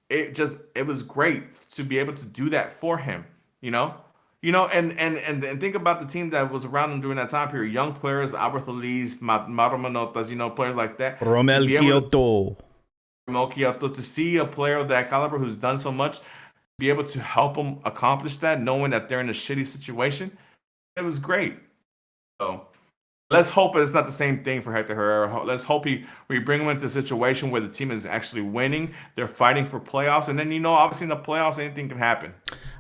it was great to be able to do that for him. And think about the team that was around him during that time period. Young players, Albert Solis, Mauro Manotas, players like that. Romel Kyoto. To see a player of that caliber who's done so much, be able to help them accomplish that, knowing that they're in a shitty situation, it was great. So let's hope it's not the same thing for Hector Herrera. Let's hope we bring him into a situation where the team is actually winning. They're fighting for playoffs, and then obviously in the playoffs anything can happen.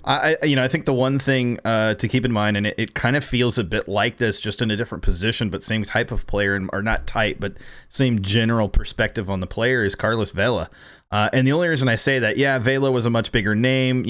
I think the one thing to keep in mind, and it kind of feels a bit like this, just in a different position, but same type of player, or not type, but same general perspective on the player, is Carlos Vela. And the only reason I say that, Vela was a much bigger name.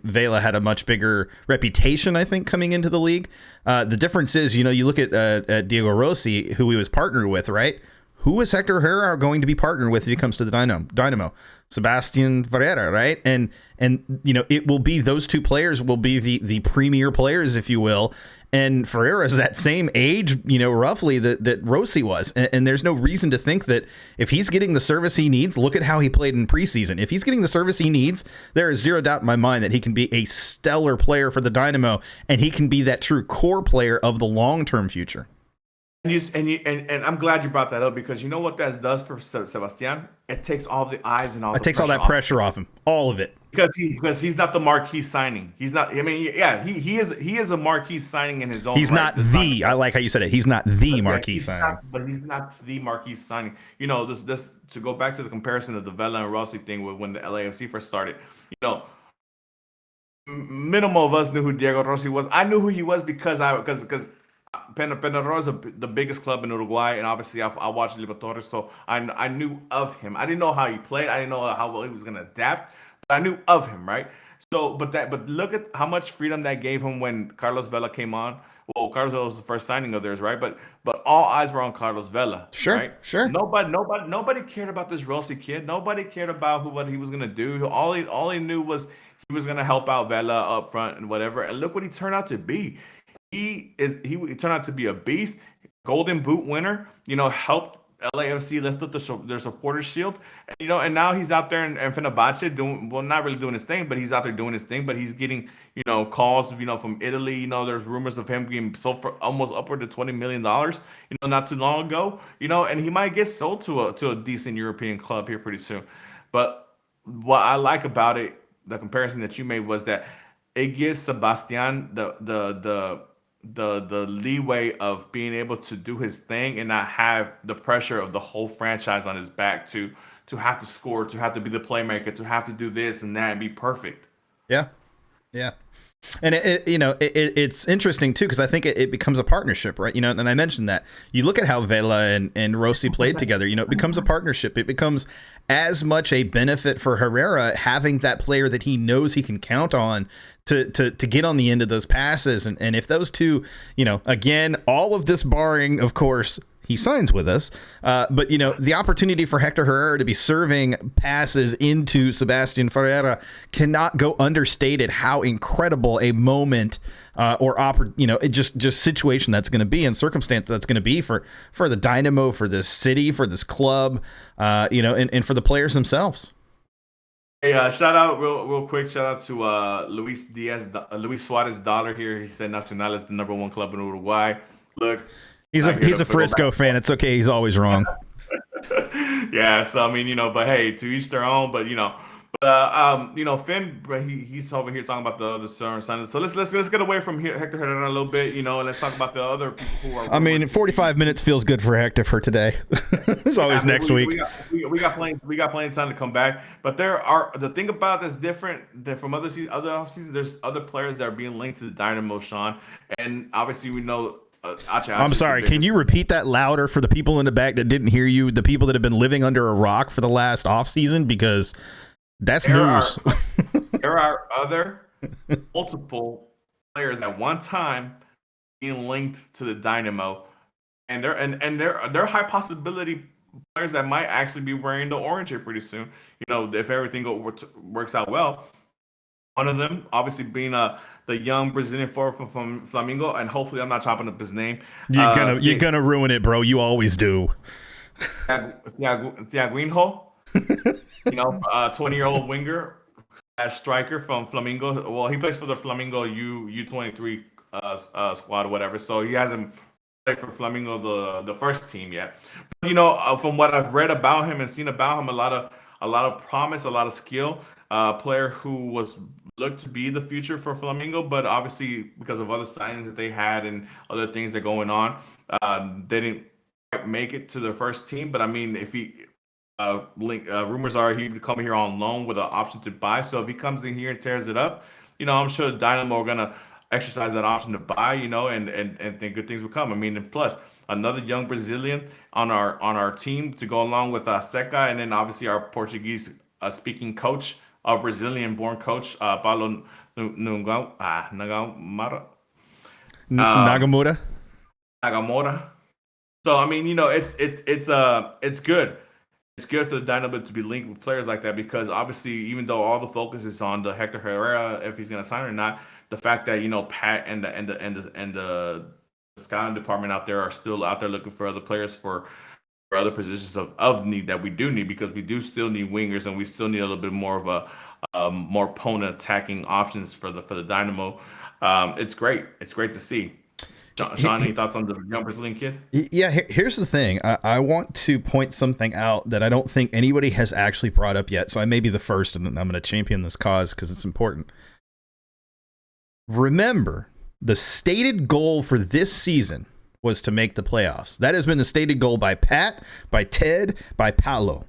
Vela had a much bigger reputation, I think, coming into the league. The difference is, you look at Diego Rossi, who he was partnered with, right? Who is Hector Herrera going to be partnered with if he comes to the Dynamo? Sebastian Ferreira, right? And it will be, those two players will be the premier players, if you will. And Ferreira is that same age, roughly that Rossi was. And there's no reason to think that if he's getting the service he needs, look at how he played in preseason. If he's getting the service he needs, there is zero doubt in my mind that he can be a stellar player for the Dynamo, and he can be that true core player of the long-term future. And I'm glad you brought that up, because you know what that does for Sebastian? It takes all the eyes and all. It takes all that pressure off him, all of it. Because he's not the marquee signing. He's not. I mean, yeah, he is a marquee signing in his own. He's right. not the. I like how you said it. He's not the marquee signing. But he's not the marquee signing. This to go back to the comparison of the Vela and Rossi thing with when the LAFC first started. Minimal of us knew who Diego Rossi was. I knew who he was because Peñarol is the biggest club in Uruguay, and obviously I watched Libertadores, so I knew of him. I didn't know how he played. I didn't know how well he was going to adapt, but I knew of him, right? So, but look at how much freedom that gave him when Carlos Vela came on. Well, Carlos Vela was the first signing of theirs, right? But all eyes were on Carlos Vela. Sure, right? sure. Nobody cared about this Rossi kid. Nobody cared about what he was going to do. All he knew was he was going to help out Vela up front and whatever. And look what he turned out to be. He turned out to be a beast, Golden Boot winner. Helped LAFC lift up their supporters shield. And now he's out there in Fenerbahce not really doing his thing, but he's out there doing his thing. But he's getting calls from Italy. There's rumors of him being sold for almost upward of $20 million. Not too long ago. And he might get sold to a decent European club here pretty soon. But what I like about it, the comparison that you made, was that it gives Sebastian the leeway of being able to do his thing and not have the pressure of the whole franchise on his back to have to score, to have to be the playmaker, to have to do this and that and be perfect. Yeah. And it's interesting too, because I think it becomes a partnership, right? And I mentioned that you look at how Vela and Rossi played together. It becomes a partnership. It becomes as much a benefit for Herrera having that player that he knows he can count on to get on the end of those passes. And if those two, again, all of this barring, of course, he signs with us. But the opportunity for Hector Herrera to be serving passes into Sebastian Ferreira cannot go understated. How incredible a moment just situation that's going to be, and circumstance that's going to be for the Dynamo, for this city, for this club, and for the players themselves. Hey, shout out real quick. Shout out to Luis Suarez Dollar here. He said Nacional is the #1 club in Uruguay. Look, he's a Frisco fan. It's okay. He's always wrong. Yeah. So I mean, but hey, to each their own. But Finn, he's over here talking about the other signings. So let's get away from Hector Herrera a little bit, and let's talk about the other people who are. I mean, 45 minutes feels good for Hector for today. It's always next week. We got plenty of time to come back. But the thing about that's different than from other off seasons. There's other players that are being linked to the Dynamo, Sean, and obviously we know. I'm sorry. Can you repeat that louder for the people in the back that didn't hear you? The people that have been living under a rock for the last off season, because. That's news. There are other multiple players at one time being linked to the Dynamo, and they're high possibility players that might actually be wearing the orange here pretty soon. If everything works out well. One of them, obviously, being the young Brazilian forward from Flamengo, and hopefully, I'm not chopping up his name. You're gonna ruin it, bro. You always do. Thiaguinho. 20-year-old winger / striker from Flamengo. Well, he plays for the Flamengo U23 squad or whatever. So he hasn't played for Flamengo the first team yet. But, from what I've read about him and seen about him, a lot of promise, a lot of skill. Player who was looked to be the future for Flamengo, but obviously because of other signings that they had and other things that are going on, they didn't quite make it to the first team. But I mean, if he rumors are he'd come here on loan with an option to buy. So if he comes in here and tears it up, I'm sure Dynamo are gonna exercise that option to buy, and think good things will come. I mean, and plus another young Brazilian on our team to go along with Seca, and then obviously our Portuguese speaking coach, our Brazilian-born coach, Paolo Nagamura. Nagamura. So I mean, it's good. it's good for the Dynamo to be linked with players like that because obviously, even though all the focus is on the Hector Herrera, if he's going to sign or not, the fact that Pat and the scouting department out there are still out there looking for other players for other positions of need that we do need because we do still need wingers and we still need a little bit more of a more opponent attacking options for the Dynamo. It's great. It's great to see. Sean, any thoughts on the Young Brazilian kid? Yeah, here's the thing. I want to point something out that I don't think anybody has actually brought up yet. So I may be the first, and I'm going to champion this cause because it's important. Remember, the stated goal for this season was to make the playoffs. That has been the stated goal by Pat, by Ted, by Paolo.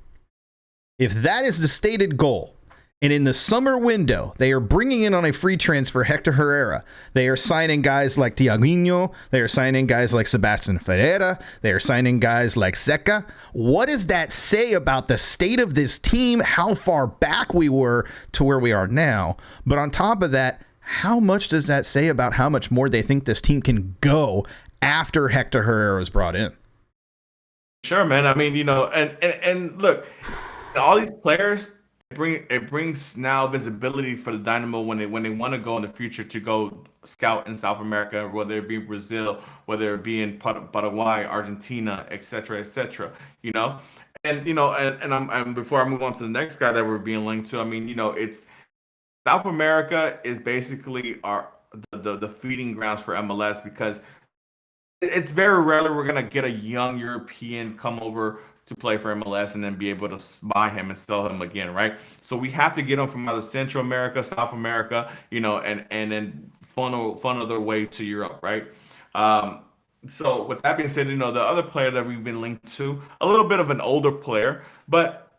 If that is the stated goal, and in the summer window, they are bringing in on a free transfer Hector Herrera. They are signing guys like Thiaguinho. They are signing guys like Sebastian Ferreira. They are signing guys like Zeca. What does that say about the state of this team, how far back we were to where we are now? But on top of that, how much does that say about how much more they think this team can go after Hector Herrera was brought in? Sure, man. I mean, and look, all these players, it brings now visibility for the Dynamo when they want to go in the future to go scout in South America, whether it be Brazil, whether it be in Paraguay, Argentina, et cetera, et cetera. And before I move on to the next guy that we're being linked to, I mean, it's South America is basically the feeding grounds for MLS because it's very rarely we're gonna get a young European come over to play for MLS and then be able to buy him and sell him again, right? So we have to get him from either Central America, South America, and then funnel their way to Europe, right? So with that being said, the other player that we've been linked to, a little bit of an older player, but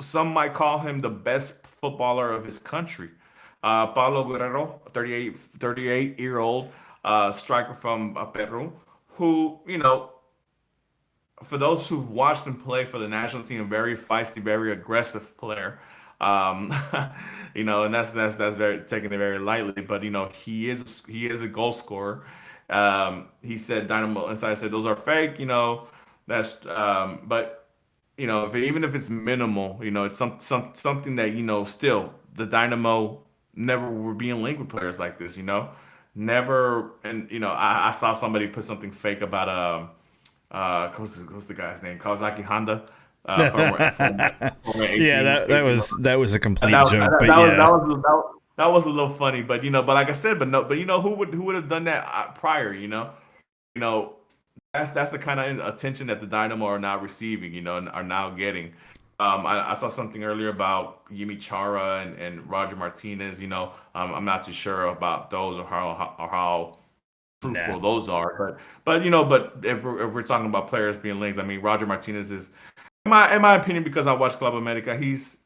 some might call him the best footballer of his country. Paolo Guerrero, 38-year-old striker from Peru, who, for those who've watched him play for the national team, a very feisty, very aggressive player. And that's very taking it very lightly. But he is a goal scorer. He said Dynamo Inside said those are fake. That's but even if it's minimal, it's something that something the Dynamo never were being linked with players like this. Never. And I saw somebody put something fake about what's the guy's name? Kawasaki Honda. Yeah, that was a complete joke. That was a little funny, but but like I said, but who would have done that prior? That's the kind of attention that the Dynamo are now receiving, and are now getting. I saw something earlier about Yimi Chara and Roger Martinez. I'm not too sure about those or how truthful those are, but if we're talking about players being linked, I mean Roger Martinez is, in my opinion, because I watch Club America, he's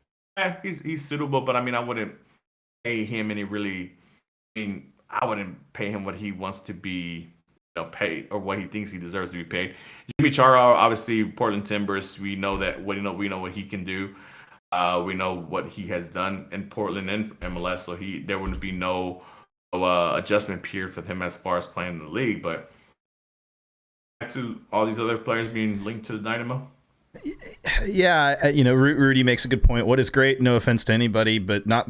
suitable, but I mean I wouldn't pay him I wouldn't pay him what he wants to be paid or what he thinks he deserves to be paid. Jimmy Chara, obviously Portland Timbers, we know we know what he can do. We know what he has done in Portland and MLS, so there wouldn't be no adjustment period for him as far as playing in the league. But back to all these other players being linked to the Dynamo. Yeah, Rudy makes a good point. What is great, no offense to anybody, but not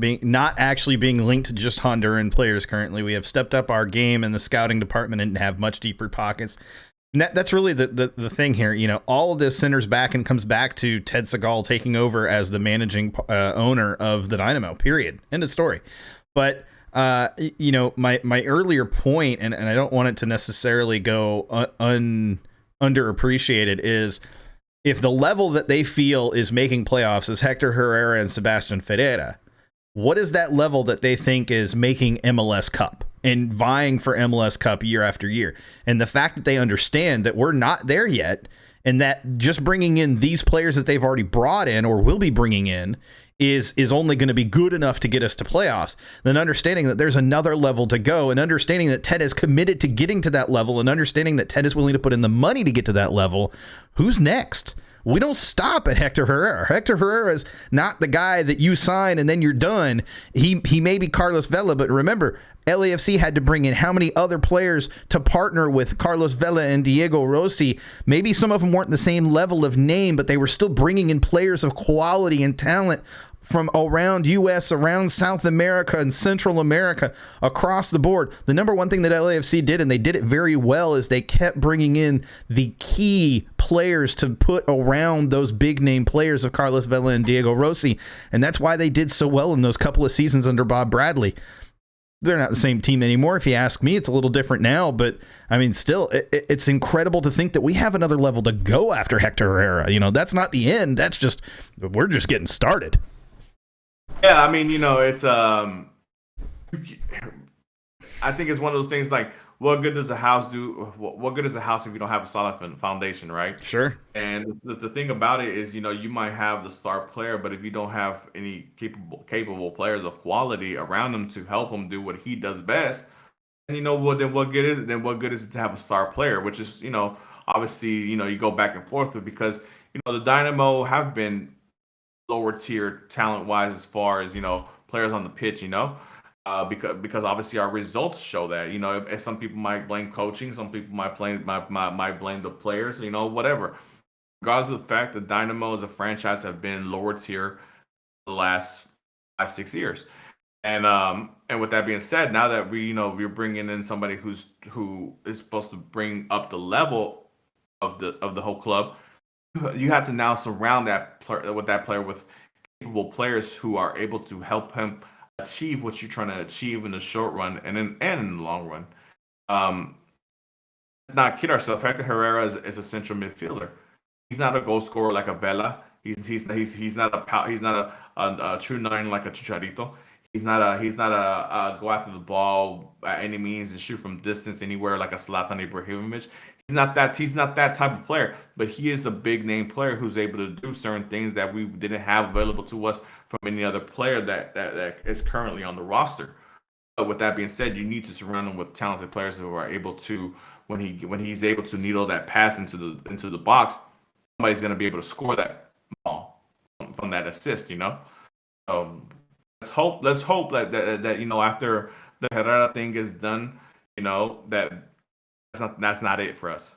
actually being linked to just Honduran players currently. We have stepped up our game in the scouting department and have much deeper pockets. And that's really the thing here. All of this centers back and comes back to Ted Segal taking over as the managing owner of the Dynamo, period. End of story. But my earlier point, and I don't want it to necessarily go underappreciated, is if the level that they feel is making playoffs is Hector Herrera and Sebastian Ferreira, what is that level that they think is making MLS Cup and vying for MLS Cup year after year? And the fact that they understand that we're not there yet, and that just bringing in these players that they've already brought in or will be bringing in is only going to be good enough to get us to playoffs, then understanding that there's another level to go, and understanding that Ted is committed to getting to that level, and understanding that Ted is willing to put in the money to get to that level, who's next? we don't stop at Hector Herrera. Hector Herrera is not the guy that you sign and then you're done. He may be Carlos Vela, but remember, LAFC had to bring in how many other players to partner with Carlos Vela and Diego Rossi. Maybe some of them weren't the same level of name, but they were still bringing in players of quality and talent from around U.S., around South America and Central America, across the board. The number one thing that LAFC did, and they did it very well, is they kept bringing in the key players to put around those big name players of Carlos Vela and Diego Rossi. And that's why they did so well in those couple of seasons under Bob Bradley. They're not the same team anymore. If you ask me, it's a little different now, but I mean, still, it's incredible to think that we have another level to go after Hector Herrera. You know, that's not the end. That's just, we're just getting started. Yeah, I mean, it's I think it's one of those things like, what good does a house do? What good is a house if you don't have a solid foundation, right? Sure. And the thing about it is, you might have the star player, but if you don't have any capable players of quality around him to help him do what he does best, and then what good is it? Then what good is it to have a star player? Which is, obviously, you go back and forth with, because the Dynamo have been lower tier talent wise as far as players on the pitch, because obviously our results show that. If some people might blame coaching, some people might blame the players, whatever. Regardless of the fact that Dynamo as a franchise have been lower tier the last 5-6 years. And with that being said, now that we're bringing in somebody who is supposed to bring up the level of the whole club, you have to now surround that player with capable players who are able to help him achieve what you're trying to achieve in the short run and in the long run. Let's not kid ourselves. Hector Herrera is a central midfielder. He's not a goal scorer like a Vela. He's not a true nine like a Chicharito. He's not a go after the ball by any means and shoot from distance anywhere like a Zlatan Ibrahimovic. He's not that type of player, but he is a big name player who's able to do certain things that we didn't have available to us from any other player that is currently on the roster. But with that being said, you need to surround him with talented players who are able to, when he's able to needle that pass into the box, somebody's going to be able to score that ball from that assist. So let's hope that after the Herrera thing is done, that's not it for us.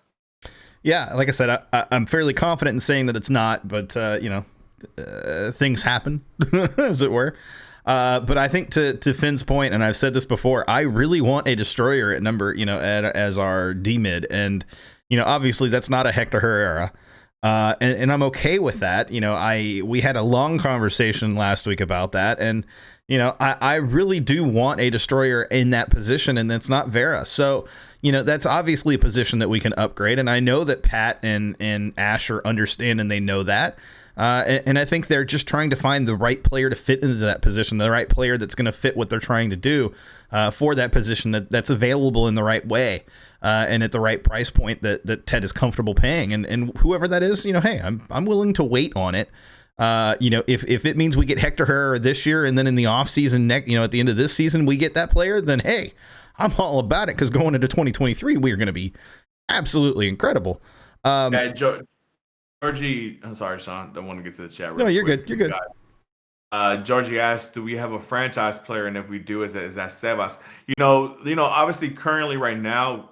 Yeah, like I said, I'm fairly confident in saying that it's not, but things happen, as it were. But I think to Finn's point, and I've said this before, I really want a destroyer at number, as our D mid, and obviously that's not a Hector Herrera, and I'm okay with that. We had a long conversation last week about that, and I really do want a destroyer in that position, and that's not Vera. So that's obviously a position that we can upgrade, and I know that Pat and Asher understand, and they know that. And I think they're just trying to find the right player to fit into that position, the right player that's going to fit what they're trying to do for that position that's available in the right way and at the right price point that Ted is comfortable paying. And whoever that is, hey, I'm willing to wait on it. If it means we get Hector Herrera this year and then in the offseason, at the end of this season, we get that player, then hey, I'm all about it, because going into 2023, we are going to be absolutely incredible. Georgie, I'm sorry, Sean. Don't want to get to the chat. No, you're good. You're good. Georgie asked, "Do we have a franchise player? And if we do, is that Sebas?" Obviously, currently, right now,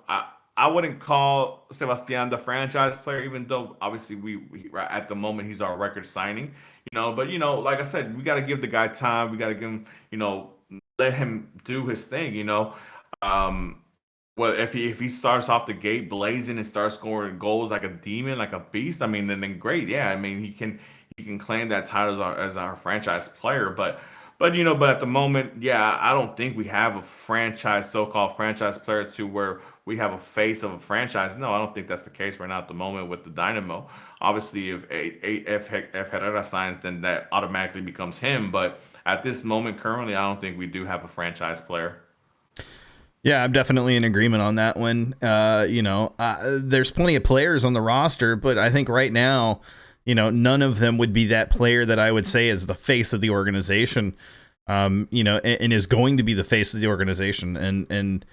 I wouldn't call Sebastian the franchise player, even though obviously we at the moment he's our record signing. But like I said, we got to give the guy time. We got to give him, let him do his thing. Well, if he starts off the gate blazing and starts scoring goals like a demon, like a beast, I mean, then great. Yeah, I mean, he can claim that title as our franchise player. But at the moment, yeah, I don't think we have a so-called franchise player to where we have a face of a franchise. No, I don't think that's the case right now at the moment with the Dynamo. Obviously, if Herrera signs, then that automatically becomes him. But at this moment, currently, I don't think we do have a franchise player. Yeah, I'm definitely in agreement on that one. There's plenty of players on the roster, but I think right now, none of them would be that player that I would say is the face of the organization, and is going to be the face of the organization. And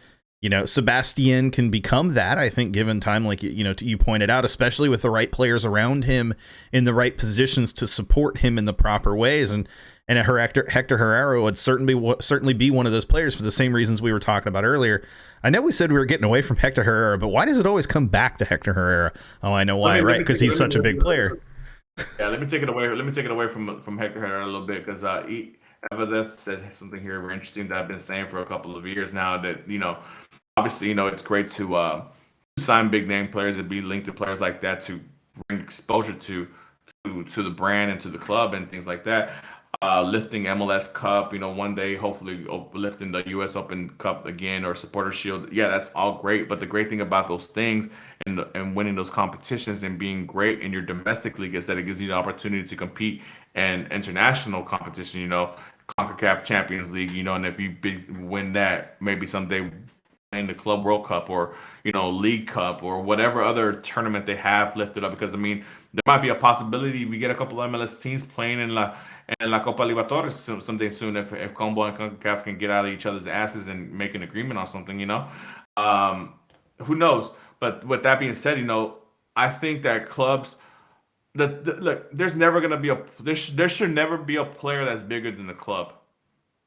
Sebastian can become that, I think, given time, like, you pointed out, especially with the right players around him in the right positions to support him in the proper ways. And Hector Herrera would certainly be one of those players for the same reasons we were talking about earlier. I know we said we were getting away from Hector Herrera, but why does it always come back to Hector Herrera? Oh, I know why, right? Because he's such a big player. Yeah, let me take it away from Hector Herrera a little bit, because Eveleth said something here very interesting that I've been saying for a couple of years now, that, obviously, it's great to sign big name players and be linked to players like that to bring exposure to the brand and to the club and things like that. Lifting MLS Cup, one day, hopefully lifting the US Open Cup again, or Supporter Shield. Yeah, that's all great. But the great thing about those things and winning those competitions and being great in your domestic league is that it gives you the opportunity to compete in international competition, CONCACAF Champions League, and if you win that, maybe someday in the Club World Cup, or League Cup, or whatever other tournament they have lifted up. Because there might be a possibility we get a couple of MLS teams playing in La Copa Libertadores someday soon, if Combo and CONCACAF can get out of each other's asses and make an agreement on something. Who knows? But with that being said, I think that clubs, look, there's never gonna be there should never be a player that's bigger than the club.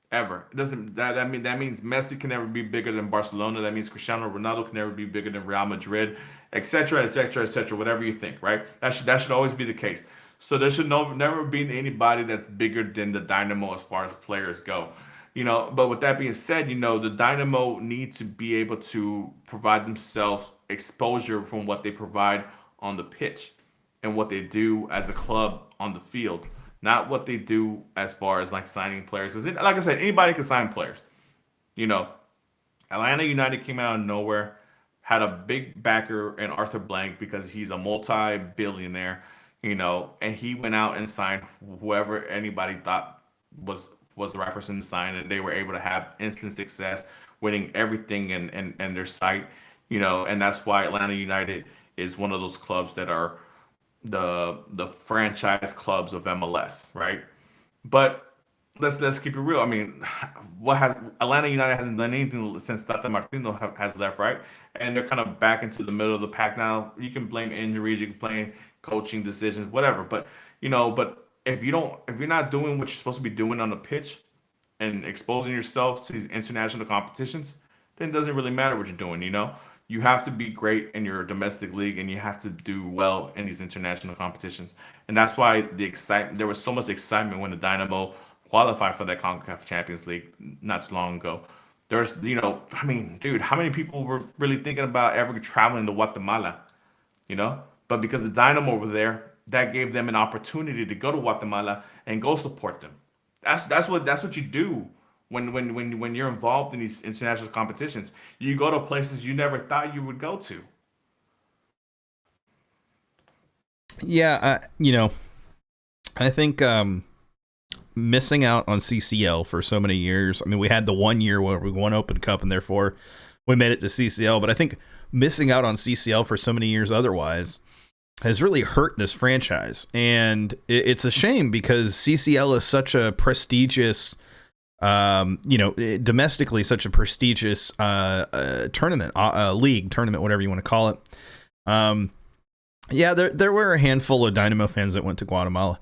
Ever. It doesn't that means Messi can never be bigger than Barcelona. That means Cristiano Ronaldo can never be bigger than Real Madrid, etc., etc., etc., whatever you think, right? That should always be the case. So there should never be anybody that's bigger than the Dynamo as far as players go. But with that being said, the Dynamo need to be able to provide themselves exposure from what they provide on the pitch and what they do as a club on the field. Not what they do as far as like signing players. Because like I said, anybody can sign players. Atlanta United came out of nowhere, had a big backer in Arthur Blank because he's a multi-billionaire, and he went out and signed whoever anybody thought was the right person to sign, and they were able to have instant success, winning everything in their sight, and that's why Atlanta United is one of those clubs that are the franchise clubs of MLS, right? But let's keep it real. I mean, Atlanta United hasn't done anything since Tata Martino has left, right? And they're kind of back into the middle of the pack now. You can blame injuries, you can blame coaching decisions, whatever. But if you're not doing what you're supposed to be doing on the pitch and exposing yourself to these international competitions, then it doesn't really matter what you're doing. You have to be great in your domestic league, and you have to do well in these international competitions. And that's why there was so much excitement when the Dynamo qualified for that CONCACAF Champions League not too long ago. There's, dude, how many people were really thinking about ever traveling to Guatemala? But because the Dynamo were there, that gave them an opportunity to go to Guatemala and go support them. That's what you do. When you're involved in these international competitions, you go to places you never thought you would go to. Yeah, I think missing out on CCL for so many years. I mean, we had the 1 year where we won Open Cup and therefore we made it to CCL, but I think missing out on CCL for so many years otherwise has really hurt this franchise. And it's a shame because CCL is such a prestigious domestically such a prestigious tournament, league tournament, whatever you want to call it. There were a handful of Dynamo fans that went to Guatemala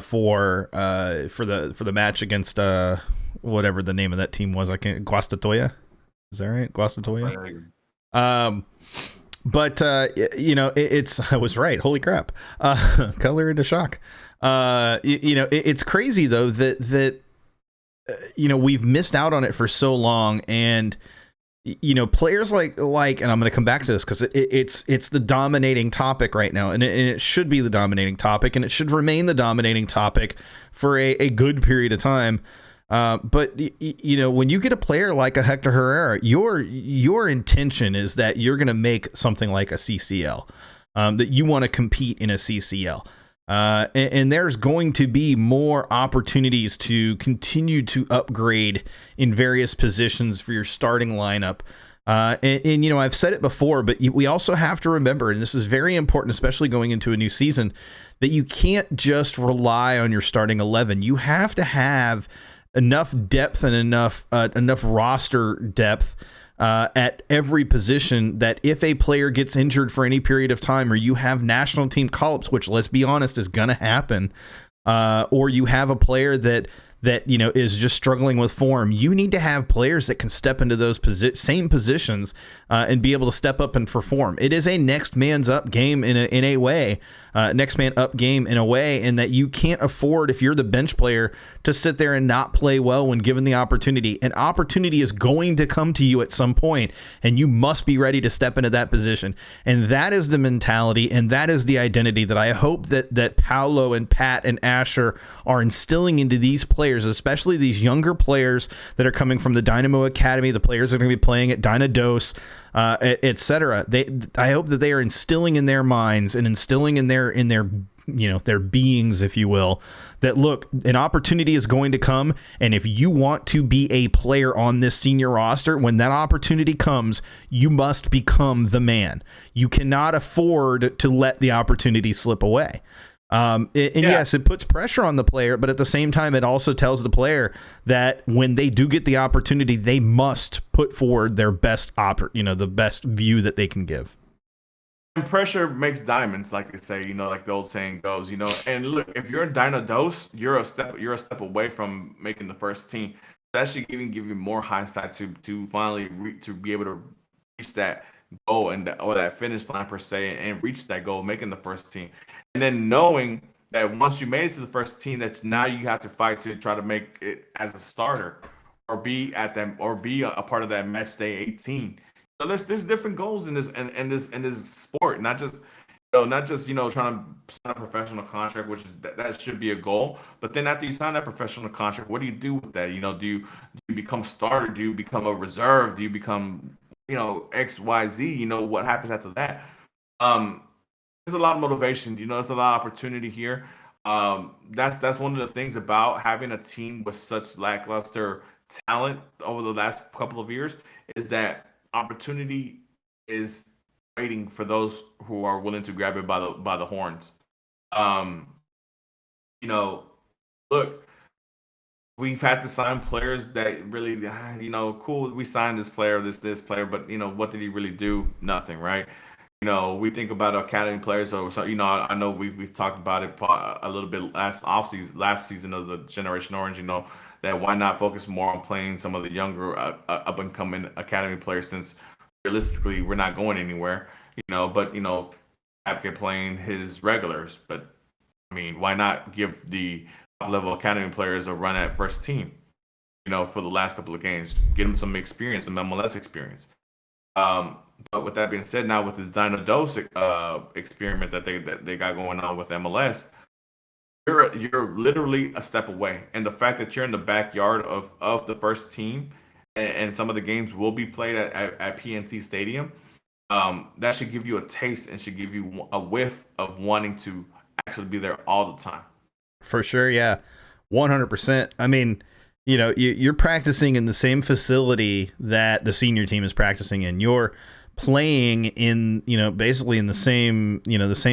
for the match against whatever the name of that team was. Guastatoya, is that right? Guastatoya. But I was right. Holy crap! Color into shock. It's crazy though that. We've missed out on it for so long, and players like, and I'm going to come back to this because it's the dominating topic right now, and it should be the dominating topic, and it should remain the dominating topic for a good period of time. But when you get a player like a Hector Herrera, your intention is that you're going to make something like a CCL, that you want to compete in a CCL. And there's going to be more opportunities to continue to upgrade in various positions for your starting lineup. And I've said it before, but we also have to remember, and this is very important, especially going into a new season, that you can't just rely on your starting 11. You have to have enough depth and enough roster depth at every position, that if a player gets injured for any period of time, or you have national team call-ups, which, let's be honest, is going to happen, or you have a player that is just struggling with form, you need to have players that can step into those same positions and be able to step up and perform. It is a next man's up game in a way, next man up game in a way, in that you can't afford, if you're the bench player, to sit there and not play well when given the opportunity. An opportunity is going to come to you at some point, and you must be ready to step into that position. And that is the mentality, and that is the identity that I hope that Paolo and Pat and Asher are instilling into these players, especially these younger players that are coming from the Dynamo Academy, the players that are going to be playing at Dynados, etc. I hope that they are instilling in their minds and instilling in their their beings, if you will, that look, an opportunity is going to come, and if you want to be a player on this senior roster, when that opportunity comes, you must become the man. You cannot afford to let the opportunity slip away. Yes, it puts pressure on the player, but at the same time, it also tells the player that when they do get the opportunity, they must put forward their best the best view that they can give. And pressure makes diamonds, like they say, like the old saying goes, And look, if you're in Dynados, you're a step away from making the first team. That should even give you more hindsight to finally to be able to reach that goal or that finish line per se, and reach that goal, making the first team. And then knowing that once you made it to the first team, that now you have to fight to try to make it as a starter, or be a part of that match day 18. So there's different goals in this sport, not just trying to sign a professional contract, which is that should be a goal. But then after you sign that professional contract, what do you do with that? Do you become starter? Do you become a reserve? Do you become XYZ? What happens after that? There's a lot of motivation. There's a lot of opportunity here. That's one of the things about having a team with such lackluster talent over the last couple of years, is that opportunity is waiting for those who are willing to grab it by the horns. Look, we've had to sign players that really, cool. We signed this player, this player, but what did he really do? Nothing, right? We think about academy players. So I know we've talked about it a little bit last season of the Generation Orange. That why not focus more on playing some of the younger up and coming academy players, since realistically we're not going anywhere. But Abke playing his regulars. But I mean, why not give the top level academy players a run at first team? For the last couple of games, get them some experience, some MLS experience. But with that being said, now with this Dynados experiment that they got going on with MLS, you're literally a step away. And the fact that you're in the backyard of the first team, and some of the games will be played at PNC Stadium, that should give you a taste and should give you a whiff of wanting to actually be there all the time. For sure, yeah, 100%. I mean, you're practicing in the same facility that the senior team is practicing in. You're playing in, basically in the same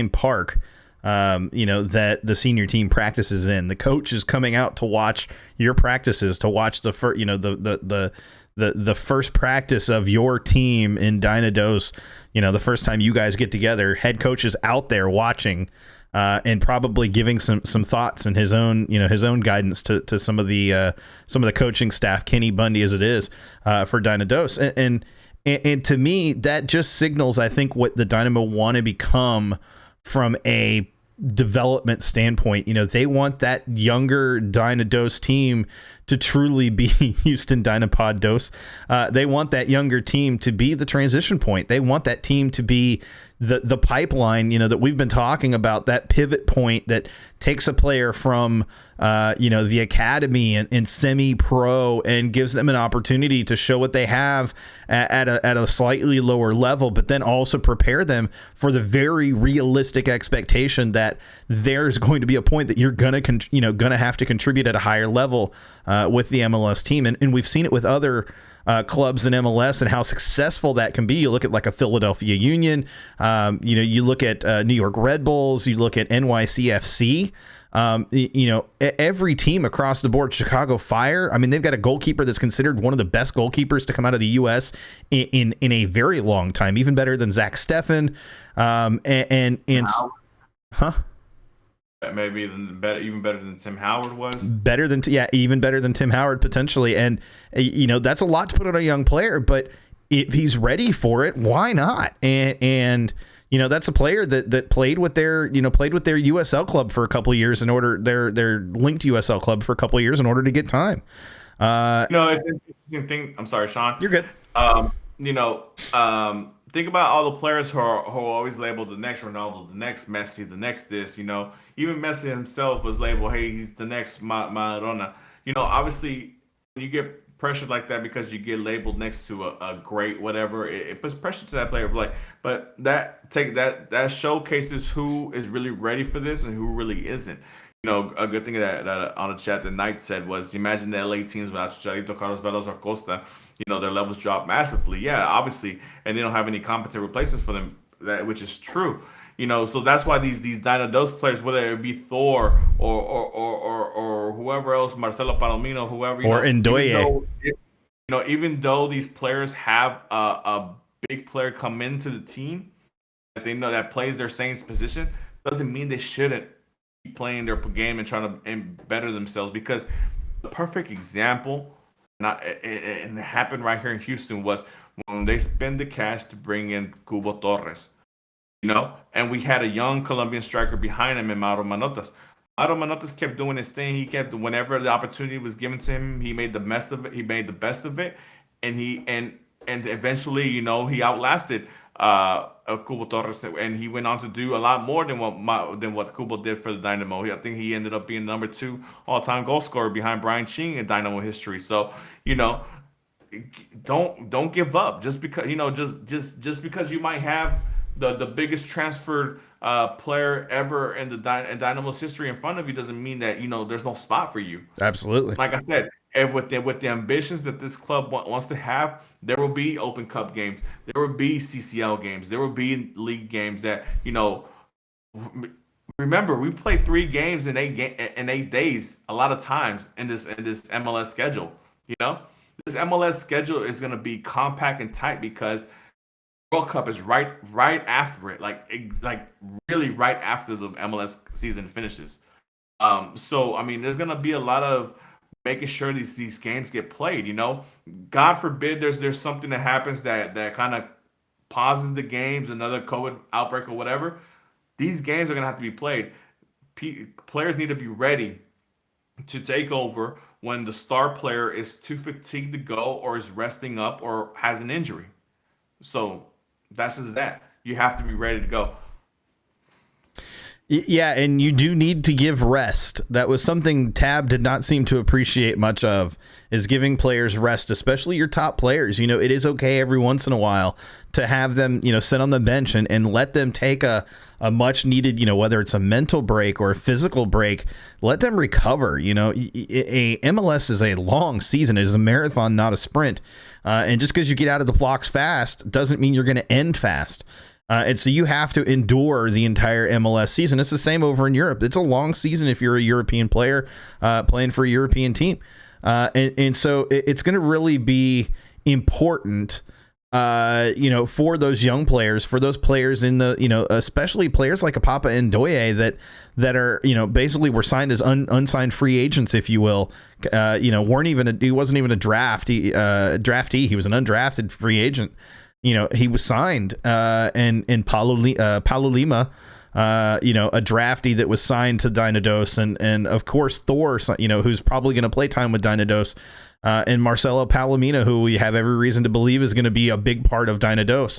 park, that the senior team practices in. The coach is coming out to watch your practices, to watch the first practice of your team in Dynados. The first time you guys get together, head coach is out there watching, and probably giving some thoughts and his own guidance to some of the coaching staff, Kenny Bundy as it is, for Dynados. And to me, that just signals, I think, what the Dynamo want to become from a development standpoint. They want that younger Dynados team to truly be Houston Dynapodos. They want that younger team to be the transition point. They want that team to be the pipeline, that we've been talking about, that pivot point that takes a player from the academy and semi-pro and gives them an opportunity to show what they have at a slightly lower level, but then also prepare them for the very realistic expectation that there's going to be a point that you're gonna have to contribute at a higher level with the MLS team, and we've seen it with other clubs in MLS and how successful that can be. You look at like a Philadelphia Union, you look at New York Red Bulls, you look at NYCFC. Every team across the board, Chicago Fire, I mean, they've got a goalkeeper that's considered one of the best goalkeepers to come out of the U.S. in a very long time, even better than Zach Steffen. Maybe even better than Tim Howard was. Even better than Tim Howard potentially. And that's a lot to put on a young player, but if he's ready for it, why not? And that's a player that played with their USL club for a couple of years their linked USL club for a couple of years in order to get time. It's an interesting thing. I'm sorry, Sean. You're good. Think about all the players who are always labeled the next Ronaldo, the next Messi, the next this. Even Messi himself was labeled, hey, he's the next Maradona. Obviously, when you get pressured like that because you get labeled next to a great whatever, it puts pressure to that player. But that showcases who is really ready for this and who really isn't. A good thing that on the chat that Knight said was, imagine the LA teams without Chicharito, Carlos Vela, or Costa. Their levels drop massively. Yeah, obviously, and they don't have any competent replacements for them, which is true. So that's why these Dynamo players, whether it be Thor or whoever else, Marcelo Palomino, whoever, or Ndoye. Even though these players have a big player come into the team that they know that plays their same position, doesn't mean they shouldn't be playing their game and trying to better themselves. Because the perfect example, and it happened right here in Houston, was when they spend the cash to bring in Cubo Torres. And we had a young Colombian striker behind him in Mauro Manotas. Mauro Manotas kept doing his thing. Whenever the opportunity was given to him, he made the best of it. And eventually, he outlasted Cubo Torres, and he went on to do a lot more than what Cubo did for the Dynamo. I think he ended up being number 2 all-time goal scorer behind Brian Ching in Dynamo history. So, don't give up just because just because you might have the biggest transferred player ever in Dynamo's history in front of you doesn't mean that there's no spot for you. Absolutely. Like I said, and with the ambitions that this club wants to have, there will be Open Cup games, there will be CCL games, there will be league games that Remember, we played 3 games in 8 days a lot of times in this MLS schedule. This MLS schedule is going to be compact and tight because World Cup is right after it, like really right after the MLS season finishes. So I mean, there's gonna be a lot of making sure these games get played. God forbid there's something that happens that kind of pauses the games, another COVID outbreak or whatever. These games are gonna have to be played. Players need to be ready to take over when the star player is too fatigued to go, or is resting up, or has an injury. So that's just that. You have to be ready to go. Yeah, and you do need to give rest. That was something Tab did not seem to appreciate much of, is giving players rest, especially your top players. It is okay every once in a while to have them, sit on the bench and let them take a much needed, whether it's a mental break or a physical break, let them recover. A MLS is a long season. It is a marathon, not a sprint. And just because you get out of the blocks fast doesn't mean you're going to end fast. And so you have to endure the entire MLS season. It's the same over in Europe. It's a long season if you're a European player playing for a European team. And so it's going to really be important, for those young players, for those players in the, especially players like a Papa Ndoye that are, basically were signed as unsigned free agents, if you will. He wasn't even a draftee. He was an undrafted free agent. He was signed, and Paulo Lima, a draftee that was signed to Dynamo, and of course Thor, who's probably going to play time with Dynamo, and Marcelo Palomino, who we have every reason to believe is going to be a big part of Dynamo.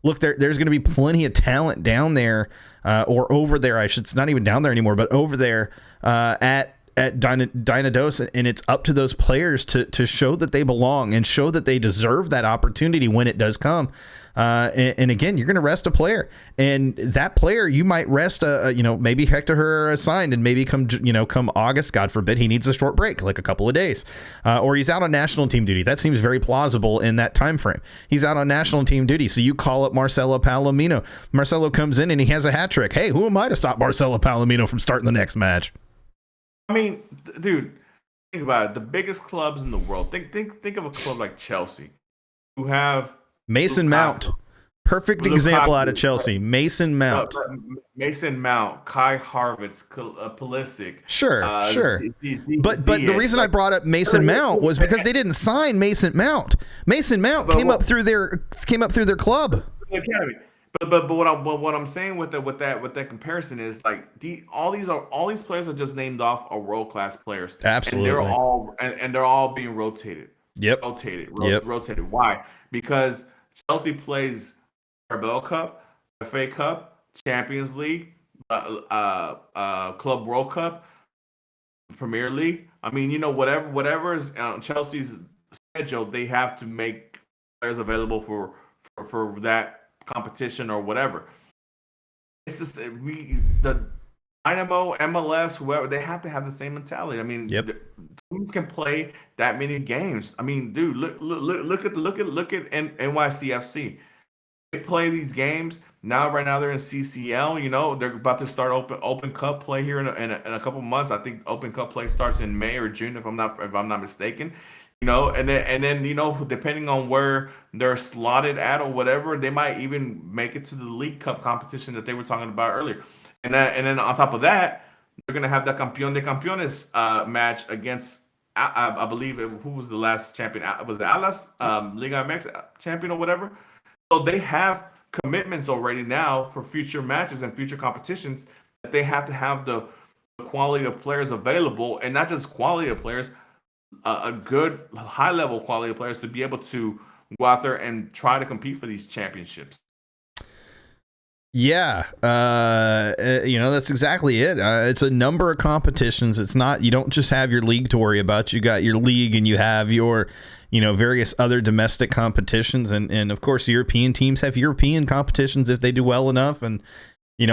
Look, there's going to be plenty of talent down there, or over there. It's not even down there anymore, but over there at Dynamo, and it's up to those players to show that they belong and show that they deserve that opportunity when it does come. And again, you're going to rest a player, and that player you might rest maybe Hector Herrera signed, and maybe come August, God forbid, he needs a short break, like a couple of days, or he's out on national team duty. That seems very plausible in that time frame. He's out on national team duty, so you call up Marcelo Palomino. Marcelo comes in and he has a hat trick. Hey, who am I to stop Marcelo Palomino from starting the next match? I mean, dude, think about it. The biggest clubs in the world. Think of a club like Chelsea, who have Mason Mount. Lukaku, Perfect example out of Lukaku, Chelsea. Mason Mount. Mason Mount, Kai Havertz, Pulisic. Sure. But the reason I like, brought up Mason Mount was because they didn't sign Mason Mount. Mason Mount came up through their club. Academy. But what I'm saying with that comparison is like all these players are just named off are world class players. Absolutely. And they're all being rotated. Yep. Rotated. Why? Because Chelsea plays Carabao Cup, FA Cup, Champions League, Club World Cup, Premier League. I mean, whatever is Chelsea's schedule, they have to make players available for that competition or whatever. It's just the Dynamo, MLS, whoever, they have to have the same mentality. I mean, teams can play that many games. I mean, dude, look at NYCFC. They play these games now. Right now, they're in CCL. They're about to start Open Cup play here in a couple months. I think Open Cup play starts in May or June, if I'm not mistaken. And then depending on where they're slotted at or whatever, they might even make it to the League Cup competition that they were talking about earlier. And then on top of that, they're gonna have the Campeón de Campeones match against I believe who was the last champion? Was it Alas Liga MX champion or whatever? So they have commitments already now for future matches and future competitions that they have to have the quality of players available, and not just quality of players. A good high level quality of players to be able to go out there and try to compete for these championships. Yeah, that's exactly it. It's a number of competitions. It's not, you don't just have your league to worry about. You got your league and you have your, various other domestic competitions. And of course, European teams have European competitions if they do well enough. And,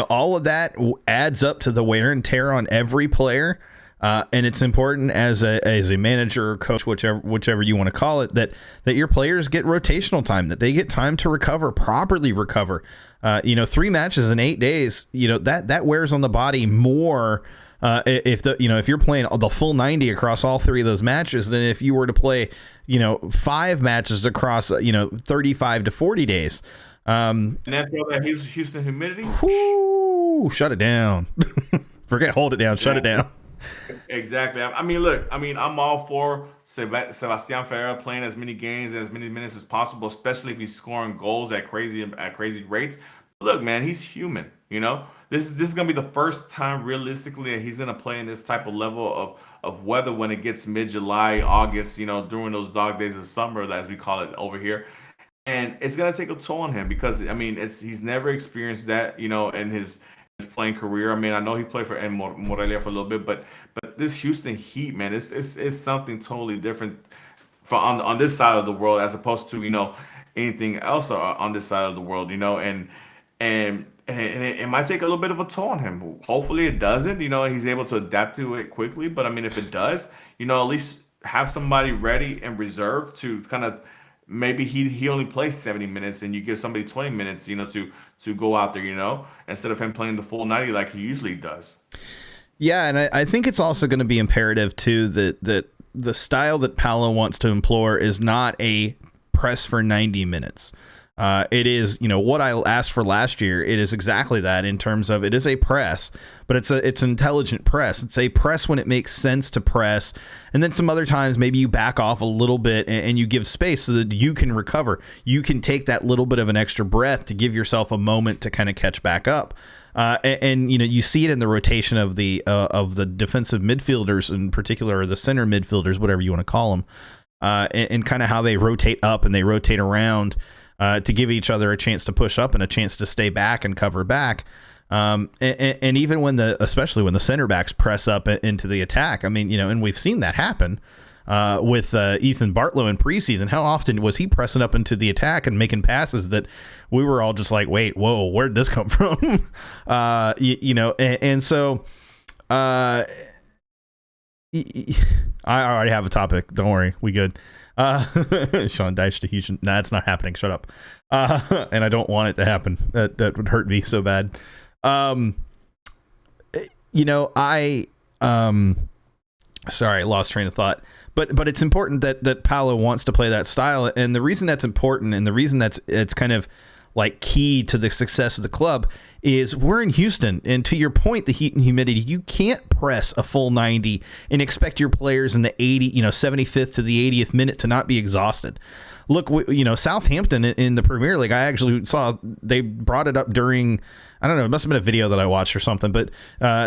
all of that adds up to the wear and tear on every player. And it's important as a manager or coach, whichever you want to call it, that your players get rotational time, that they get time to properly recover. 3 matches in 8 days, that wears on the body more if you're playing the full 90 across all 3 of those matches than if you were to play 5 matches across 35 to 40 days. And then throw that Houston humidity. Whoo, shut it down. Hold it down. Shut it down. Exactly. I mean, look. I'm all for Sebastián Ferreira playing as many games and as many minutes as possible, especially if he's scoring goals at crazy rates. But look, man, he's human. This is gonna be the first time realistically that he's gonna play in this type of level of weather when it gets mid-July, August. During those dog days of summer, as we call it over here, and it's gonna take a toll on him because he's never experienced that. In his playing career. I know he played for Morelia for a little bit, but this Houston Heat, man, it's something totally different on this side of the world as opposed to anything else on this side of the world. And it might take a little bit of a toll on him. Hopefully it doesn't. He's able to adapt to it quickly. But if it does, at least have somebody ready and reserved to kind of. Maybe he only plays 70 minutes and you give somebody 20 minutes, to go out there, instead of him playing the full 90 like he usually does. Yeah, and I think it's also going to be imperative, too, that the style that Paolo wants to employ is not a press for 90 minutes. It is, what I asked for last year. It is exactly that in terms of it is a press, but it's an intelligent press. It's a press when it makes sense to press. And then some other times, maybe you back off a little bit and you give space so that you can recover. You can take that little bit of an extra breath to give yourself a moment to kind of catch back up. And you see it in the rotation of the defensive midfielders in particular, or the center midfielders, whatever you want to call them, and kind of how they rotate up and they rotate around. To give each other a chance to push up and a chance to stay back and cover back. And even especially when the center backs press up into the attack. And we've seen that happen with Ethan Bartlow in preseason. How often was he pressing up into the attack and making passes that we were all just like, wait, whoa, where'd this come from? And so I already have a topic. Don't worry. We good. Sean Dyche to Houston. Nah, it's not happening. Shut up. And I don't want it to happen. That would hurt me so bad. Sorry, lost train of thought. But it's important that Paolo wants to play that style, and the reason that's important, and the reason it's kind of like key to the success of the club, is we're in Houston, and to your point, the heat and humidity, you can't press a full 90 and expect your players in the 75th to the 80th minute to not be exhausted. Look, Southampton in the Premier League, I actually saw they brought it up during, I don't know, it must have been a video that I watched or something, but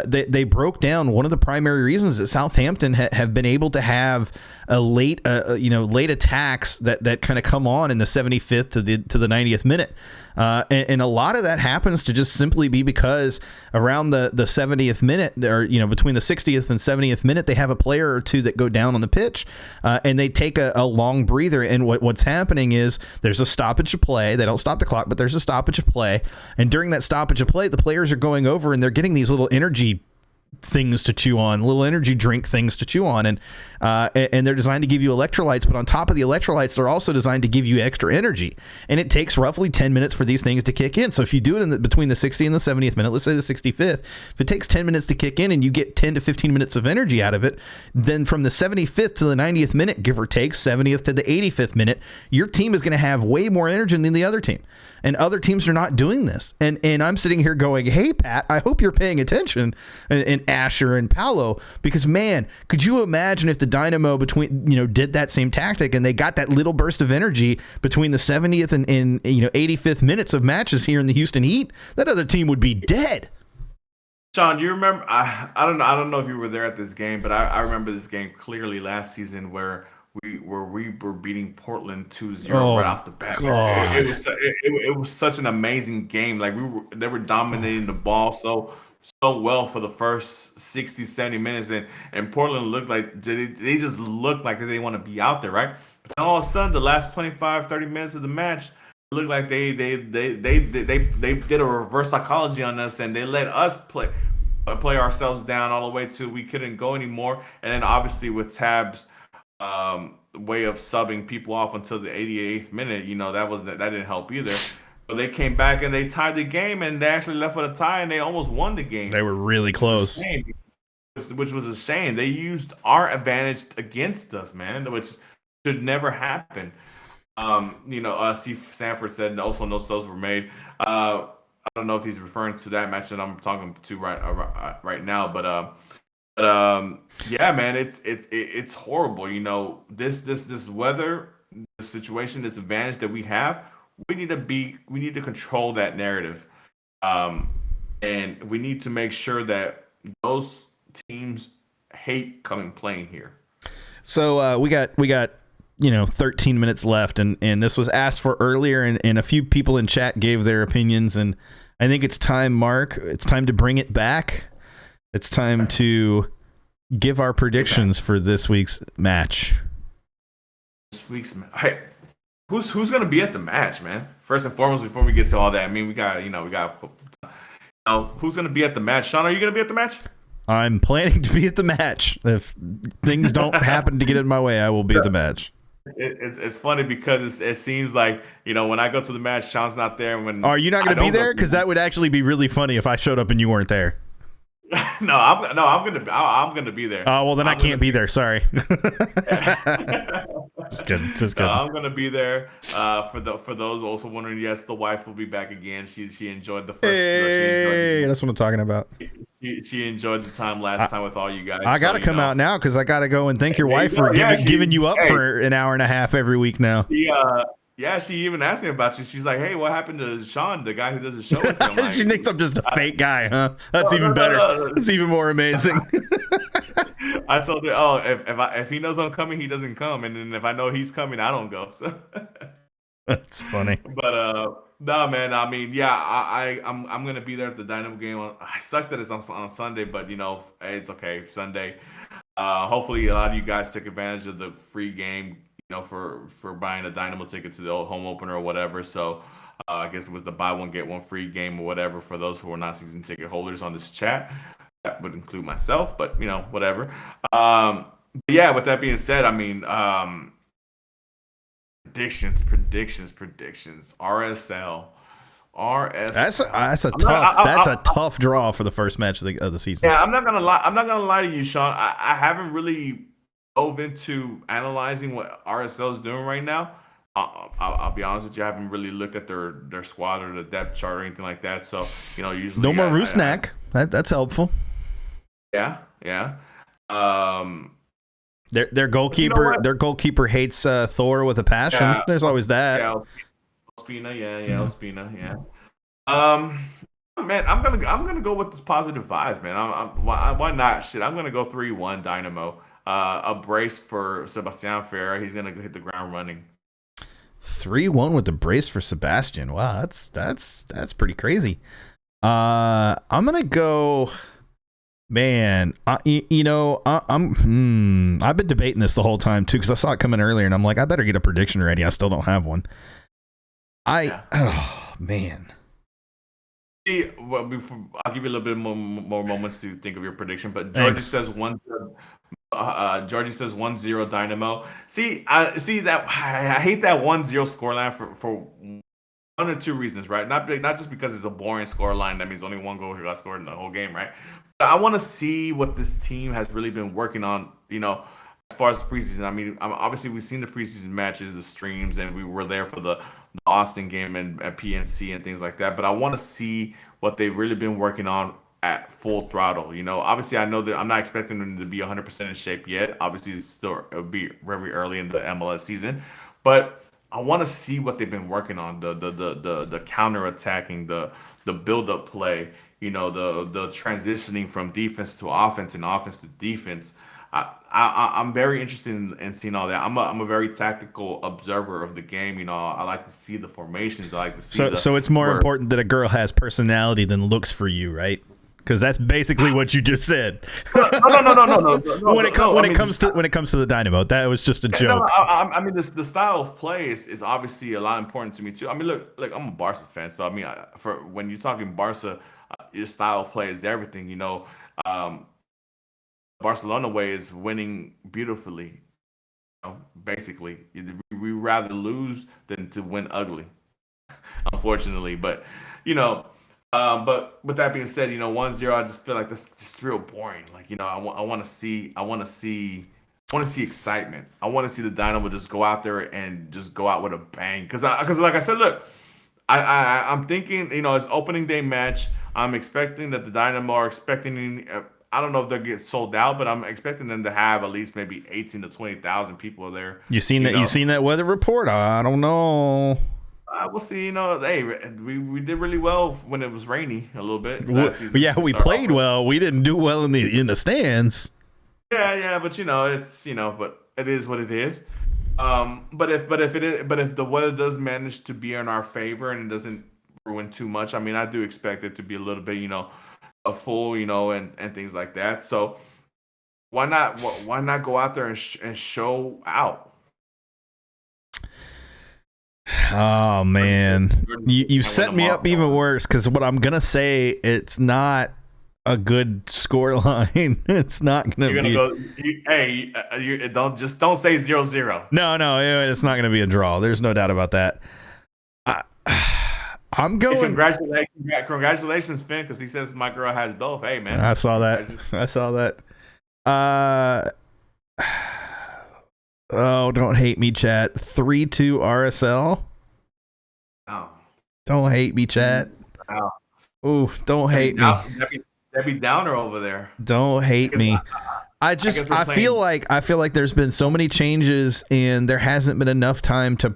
they broke down one of the primary reasons that Southampton have been able to have a late attacks that kind of come on in the 75th to the 90th minute. And a lot of that happens to just simply be because around the 70th minute, or between the 60th and 70th minute, they have a player or two that go down on the pitch, and they take a long breather. And what's happening is there's a stoppage of play. They don't stop the clock, but there's a stoppage of play. And during that stoppage of play, the players are going over and they're getting these little energy things to chew on, little energy drink things to chew on, and they're designed to give you electrolytes, but on top of the electrolytes, they're also designed to give you extra energy, and it takes roughly 10 minutes for these things to kick in. So if you do it between the 60th and the 70th minute, let's say the 65th, if it takes 10 minutes to kick in and you get 10 to 15 minutes of energy out of it, then from the 75th to the 90th minute, give or take 70th to the 85th minute, your team is going to have way more energy than the other team. And other teams are not doing this. And I'm sitting here going, hey, Pat, I hope you're paying attention, and Asher and Paolo, because, man, could you imagine if the Dynamo did that same tactic and they got that little burst of energy between the 70th and 85th minutes of matches here in the Houston Heat? That other team would be dead. Sean, do you remember? I don't know if you were there at this game, but I remember this game clearly last season where we were beating Portland 2-0 right off the bat. It was such an amazing game. Like they were dominating the ball so well for the first 60, 70 minutes, and Portland looked like they just looked like they didn't want to be out there, right? But then all of a sudden, the last 25, 30 minutes of the match, it looked like they did a reverse psychology on us, and they let us play ourselves down all the way to we couldn't go anymore. And then obviously with Tab's way of subbing people off until the 88th minute, that didn't help either. But they came back and they tied the game, and they actually left with a tie, and they almost won the game. They were really close, which was a shame. They used our advantage against us, man, which should never happen. Steve Sanford said also no subs were made. I don't know if he's referring to that match that I'm talking to right now, but yeah, man, it's horrible. This weather, this situation, this advantage that we have, we need to control that narrative, and we need to make sure that those teams hate coming playing here. So we got 13 minutes left, and this was asked for earlier, and a few people in chat gave their opinions, and I think it's time, Mark. It's time to bring it back. It's time to give our predictions for this week's match. Hey, who's going to be at the match, man? First and foremost, before we get to all that, I mean, we got who's going to be at the match? Sean, are you going to be at the match? I'm planning to be at the match. If things don't happen to get in my way, I will be at the match. It's funny because it seems like when I go to the match, Sean's not there. Are you not going to be there? Because that would actually be really funny if I showed up and you weren't there. No, I'm gonna be there. Oh well, then I can't be there. Sorry. Just kidding. I'm gonna be there. For those also wondering, yes, the wife will be back again. She enjoyed the first. Hey, that's what I'm talking about. She enjoyed the time last time with all you guys. I gotta come out now because I gotta go and thank your wife for giving you up for an hour and a half every week now. Yeah, she even asked me about you. She's like, "Hey, what happened to Sean, the guy who does the show with him?" Like, she thinks I'm just a fake guy, huh? That's even better. That's even more amazing. I told her, if he knows I'm coming, he doesn't come, and then if I know he's coming, I don't go. So that's funny. But no, man. I mean, yeah, I'm gonna be there at the Dynamo game. It sucks that it's on Sunday, but it's okay. Sunday. Hopefully, a lot of you guys took advantage of the free game. For buying a Dynamo ticket to the home opener or whatever. So I guess it was the buy one get one free game or whatever for those who are not season ticket holders on this chat. That would include myself, but whatever. But yeah, with that being said, I mean, predictions. RSL. RS. That's a tough draw for the first match of the season. Yeah, I'm not gonna lie. I'm not gonna lie to you, Sean. I haven't really dove into analyzing what RSL is doing right now. I'll be honest with you. I haven't really looked at their squad or the depth chart or anything like that. So usually no more Rusnak. That's helpful. Yeah. Their goalkeeper hates Thor with a passion. Yeah, There's always that. Yeah, Ospina. Yeah, Ospina. Yeah. Man, I'm gonna go with this positive vibes, man. Why not? Shit, I'm gonna go 3-1 Dynamo. A brace for Sebastian Ferreira. He's gonna hit the ground running. 3-1 with the brace for Sebastian. Wow, that's pretty crazy. I'm gonna go. Man, I've been debating this the whole time too because I saw it coming earlier and I'm like, I better get a prediction ready. I still don't have one. Oh man. See, well, I'll give you a little bit more moments to think of your prediction. But Georgie says 1-0 Dynamo. I hate that 1-0 scoreline for one or two reasons, right? Not just because it's a boring scoreline that means only one goal got scored in the whole game, right? But I want to see what this team has really been working on, as far as the preseason. I mean, obviously we've seen the preseason matches, the streams, and we were there for the Austin game and at PNC and things like that. But I want to see what they've really been working on at full throttle. Obviously I know that I'm not expecting them to be 100% in shape yet. Obviously it'll be very early in the MLS season, but I want to see what they've been working on, the counter attacking, the build up play, the transitioning from defense to offense and offense to defense. I'm very interested in seeing all that. I'm a very tactical observer of the game. I like to see the formations. I like to see. So it's more important that a girl has personality than looks for you, right? Because that's basically what you just said. No. When it comes to the Dynamo, that was just a joke. I mean, the style of play is obviously a lot important to me too. I mean, look, I'm a Barca fan, so I mean, for when you're talking Barca, your style of play is everything. Barcelona way is winning beautifully. Basically, we rather lose than to win ugly, unfortunately. But but with that being said, 1-0, I just feel like that's just real boring. Like, I want to see excitement. I want to see the Dynamo just go out there and just go out with a bang. Because like I said, look, I'm thinking, it's opening day match. I'm expecting that the Dynamo are expecting. I don't know if they'll get sold out, but I'm expecting them to have at least maybe 18 to 20,000 people there. You seen that weather report? I don't know. We'll see. Hey, we did really well when it was rainy a little bit. Yeah, we played well. We didn't do well in the stands. Yeah, but but it is what it is. But if the weather does manage to be in our favor and it doesn't ruin too much, I mean, I do expect it to be a little bit, a full, and things like that. So why not go out there and show out? Oh man, you set me up even worse because what I'm gonna say, it's not a good score line. It's not gonna be. Don't say 0-0. No, it's not gonna be a draw. There's no doubt about that. I'm going. Hey, congratulations, Finn, because he says my girl has both. Hey, man, I saw that. Oh, don't hate me, chat. 3-2 RSL. Oh. Don't hate me, chat. Oh. Ooh, don't hate me. Debbie Downer over there. Don't hate me. I feel like there's been so many changes and there hasn't been enough time to.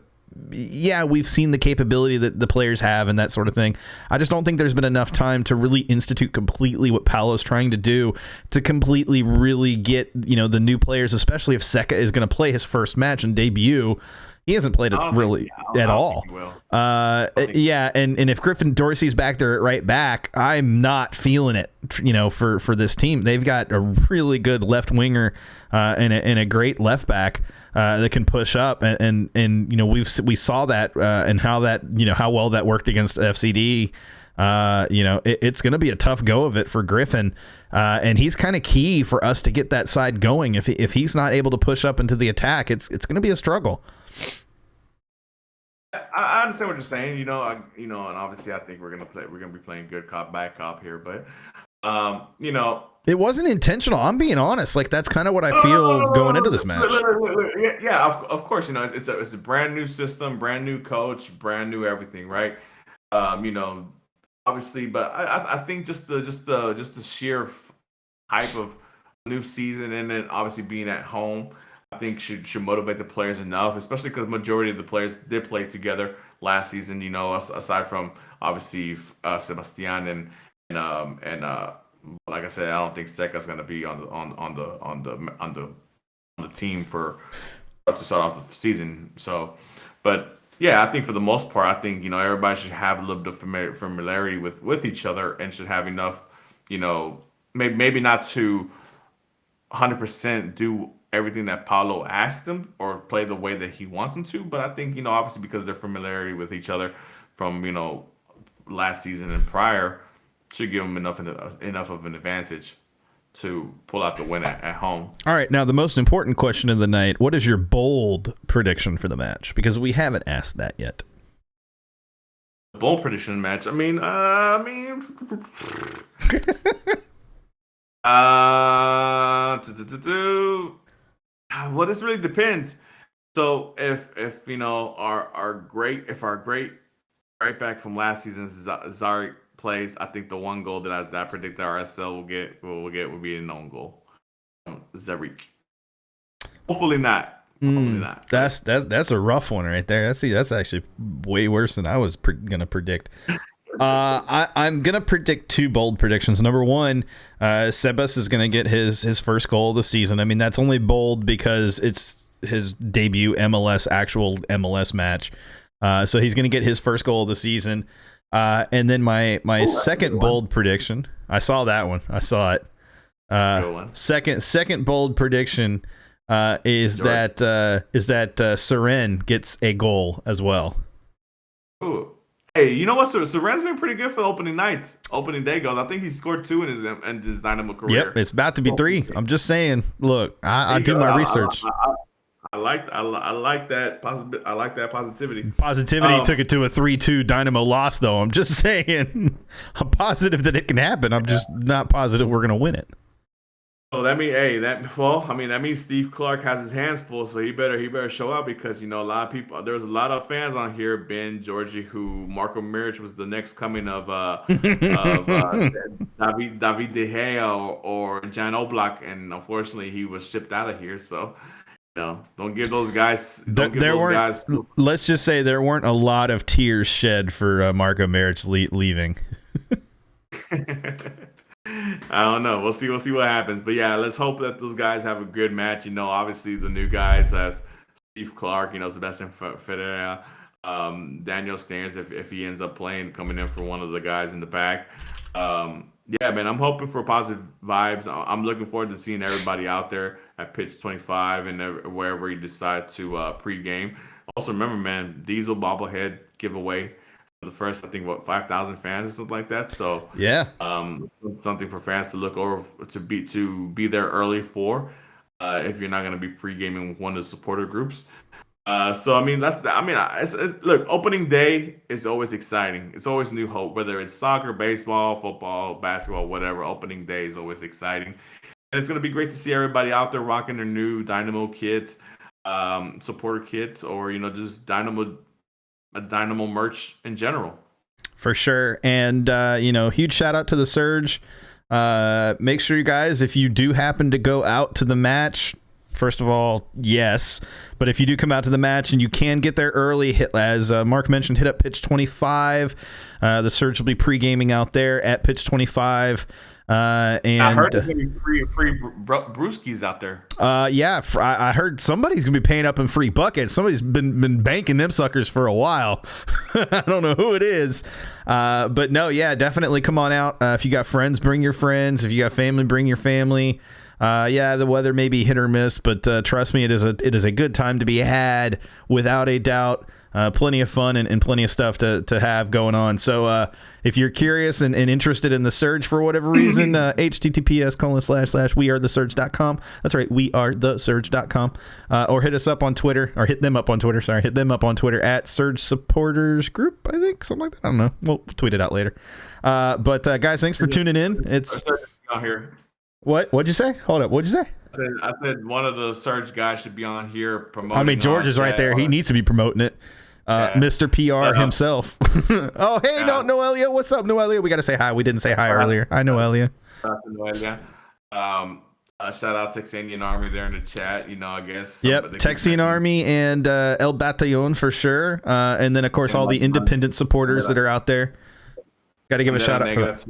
Yeah, we've seen the capability that the players have and that sort of thing. I just don't think there's been enough time to really institute completely what Paolo's trying to do to completely really get, the new players, especially if Seka is going to play his first match and debut. He hasn't played it really at all. Yeah, and if Griffin Dorsey's back there at right back, I'm not feeling it, for this team. They've got a really good left winger and a great left back that can push up, and we saw that and how that how well that worked against FCD. It's going to be a tough go of it for Griffin, and he's kind of key for us to get that side going. If he's not able to push up into the attack, it's going to be a struggle. I understand what you're saying. And obviously I think we're gonna be playing good cop bad cop here, but It wasn't intentional. I'm being honest. Like, that's kind of what I feel going into this match. Yeah, of course. It's a brand new system, brand new coach, brand new everything, right? Obviously, but I think just the sheer hype of new season and then obviously being at home, I think should motivate the players enough, especially because majority of the players did play together last season. Aside from obviously Sebastian and like I said, I don't think Seca's going to be on the team to start off the season. So, but yeah, I think for the most part, I think everybody should have a little bit of familiarity with each other and should have enough, maybe not to 100% do everything that Paolo asked them or play the way that he wants them to. But I think obviously because of their familiarity with each other from last season and prior, should give them enough of an advantage to pull out the win at home. All right, now the most important question of the night: what is your bold prediction for the match? Because we haven't asked that yet. Bold prediction match. Well, this really depends. So if our great right back from last season, Zari plays, I think the one goal that I predict our SL will be an own goal. Zarik. Hopefully not. Hopefully not. That's a rough one right there. That's actually way worse than I was gonna predict. I'm gonna predict two bold predictions. Number one, Sebas is gonna get his first goal of the season. I mean, that's only bold because it's his debut actual MLS match. So he's gonna get his first goal of the season. And then my second bold prediction, I saw that one. I saw it. Second bold prediction is that Seren gets a goal as well. Ooh. Hey, you know what? Seren's been pretty good for opening day goals. I think he scored 2 in his Dynamo career. Yep, it's about to be 3. I'm just saying. Look, I do my research. I like that positivity. Positivity took it to a 3-2 Dynamo loss, though. I'm just saying. I'm positive that it can happen. I'm just not positive we're gonna win it. So that means Steve Clark has his hands full. So he better show up because a lot of people. There's a lot of fans on here, Ben, Georgie, who Marco Maric was the next coming of David De Gea or Jan Oblak, and unfortunately he was shipped out of here. So. Don't give those guys. Let's just say there weren't a lot of tears shed for Marco Maric leaving. I don't know. We'll see what happens. But yeah, let's hope that those guys have a good match. Obviously the new guys as Steve Clark, Sebastian Ferreira, Daniel Stearns if he ends up coming in for one of the guys in the back. Yeah, man, I'm hoping for positive vibes. I'm looking forward to seeing everybody out there at pitch 25 and wherever you decide to pregame. Also, remember, man, Diesel bobblehead giveaway for the first, I think, 5,000 fans or something like that. So yeah, something for fans to look over to be there early for if you're not going to be pregaming with one of the supporter groups. Look, opening day is always exciting. It's always new hope, whether it's soccer, baseball, football, basketball, whatever. Opening day is always exciting. And it's going to be great to see everybody out there rocking their new Dynamo kits, supporter kits, or, just Dynamo merch in general. For sure. And, huge shout out to the Surge. Make sure you guys, if you do happen to go out to the match, first of all, yes. But if you do come out to the match and you can get there early, as Mark mentioned, hit up pitch 25. The Surge will be pre-gaming out there at pitch 25. And I heard there's going to be free brewskis out there. Yeah, I heard somebody's going to be paying up in free buckets. Somebody's been banking them suckers for a while. I don't know who it is. But no, yeah, definitely come on out. If you got friends, bring your friends. If you got family, bring your family. Yeah, the weather may be hit or miss, but trust me, it is a good time to be had without a doubt. plenty of fun and plenty of stuff to have going on. So if you're curious and interested in the Surge for whatever reason, https://wearethesurge.com. That's right, wearethesurge.com. Or hit us up on Twitter, or hit them up on Twitter. Sorry, hit them up on Twitter at Surge Supporters Group, I think, something like that. I don't know. We'll tweet it out later. But guys, thanks for tuning in. It's here. What'd you say? Hold up. What'd you say? I said one of the Surge guys should be on here promoting. I mean, George is right there. He needs to be promoting it. Mr. PR himself. Oh, hey, no, Noelia. What's up, Noelia? We got to say hi. We didn't say hi earlier. Hi, Noelia. Noelia. Shout out Texian Army there in the chat. I guess. Yep, Texian Army and El Batallon for sure. And then, of course, all the independent supporters that are out there. Got to give a shout out for that.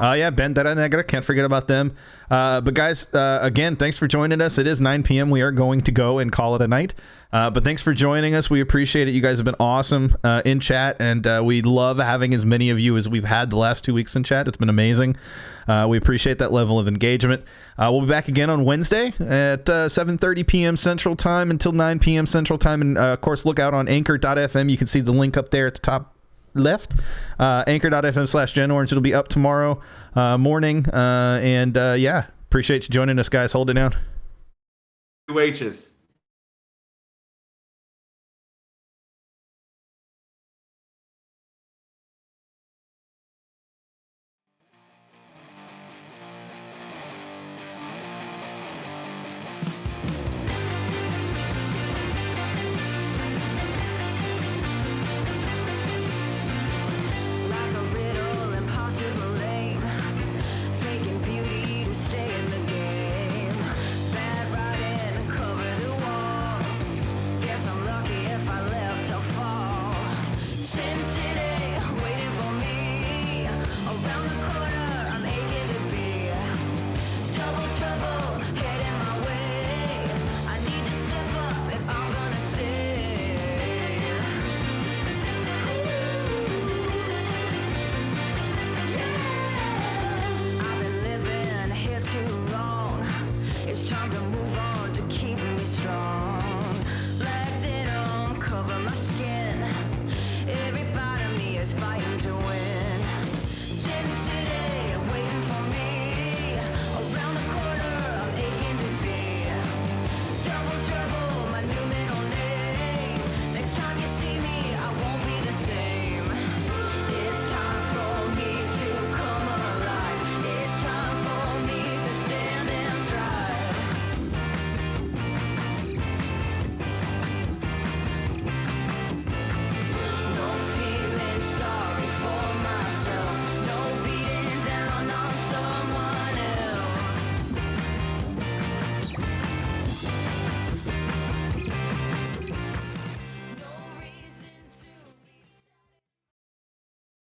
Oh, yeah, Bandera Negra. Can't forget about them. But, guys, again, thanks for joining us. It is 9 p.m. We are going to go and call it a night. But thanks for joining us. We appreciate it. You guys have been awesome in chat, and we love having as many of you as we've had the last 2 weeks in chat. It's been amazing. We appreciate that level of engagement. We'll be back again on Wednesday at 7:30 p.m. Central Time until 9 p.m. Central Time. And, of course, look out on anchor.fm. You can see the link up there at the top left, anchor.fm/GenOrange. It'll be up tomorrow morning. And appreciate you joining us, guys. Hold it down. 2 H's.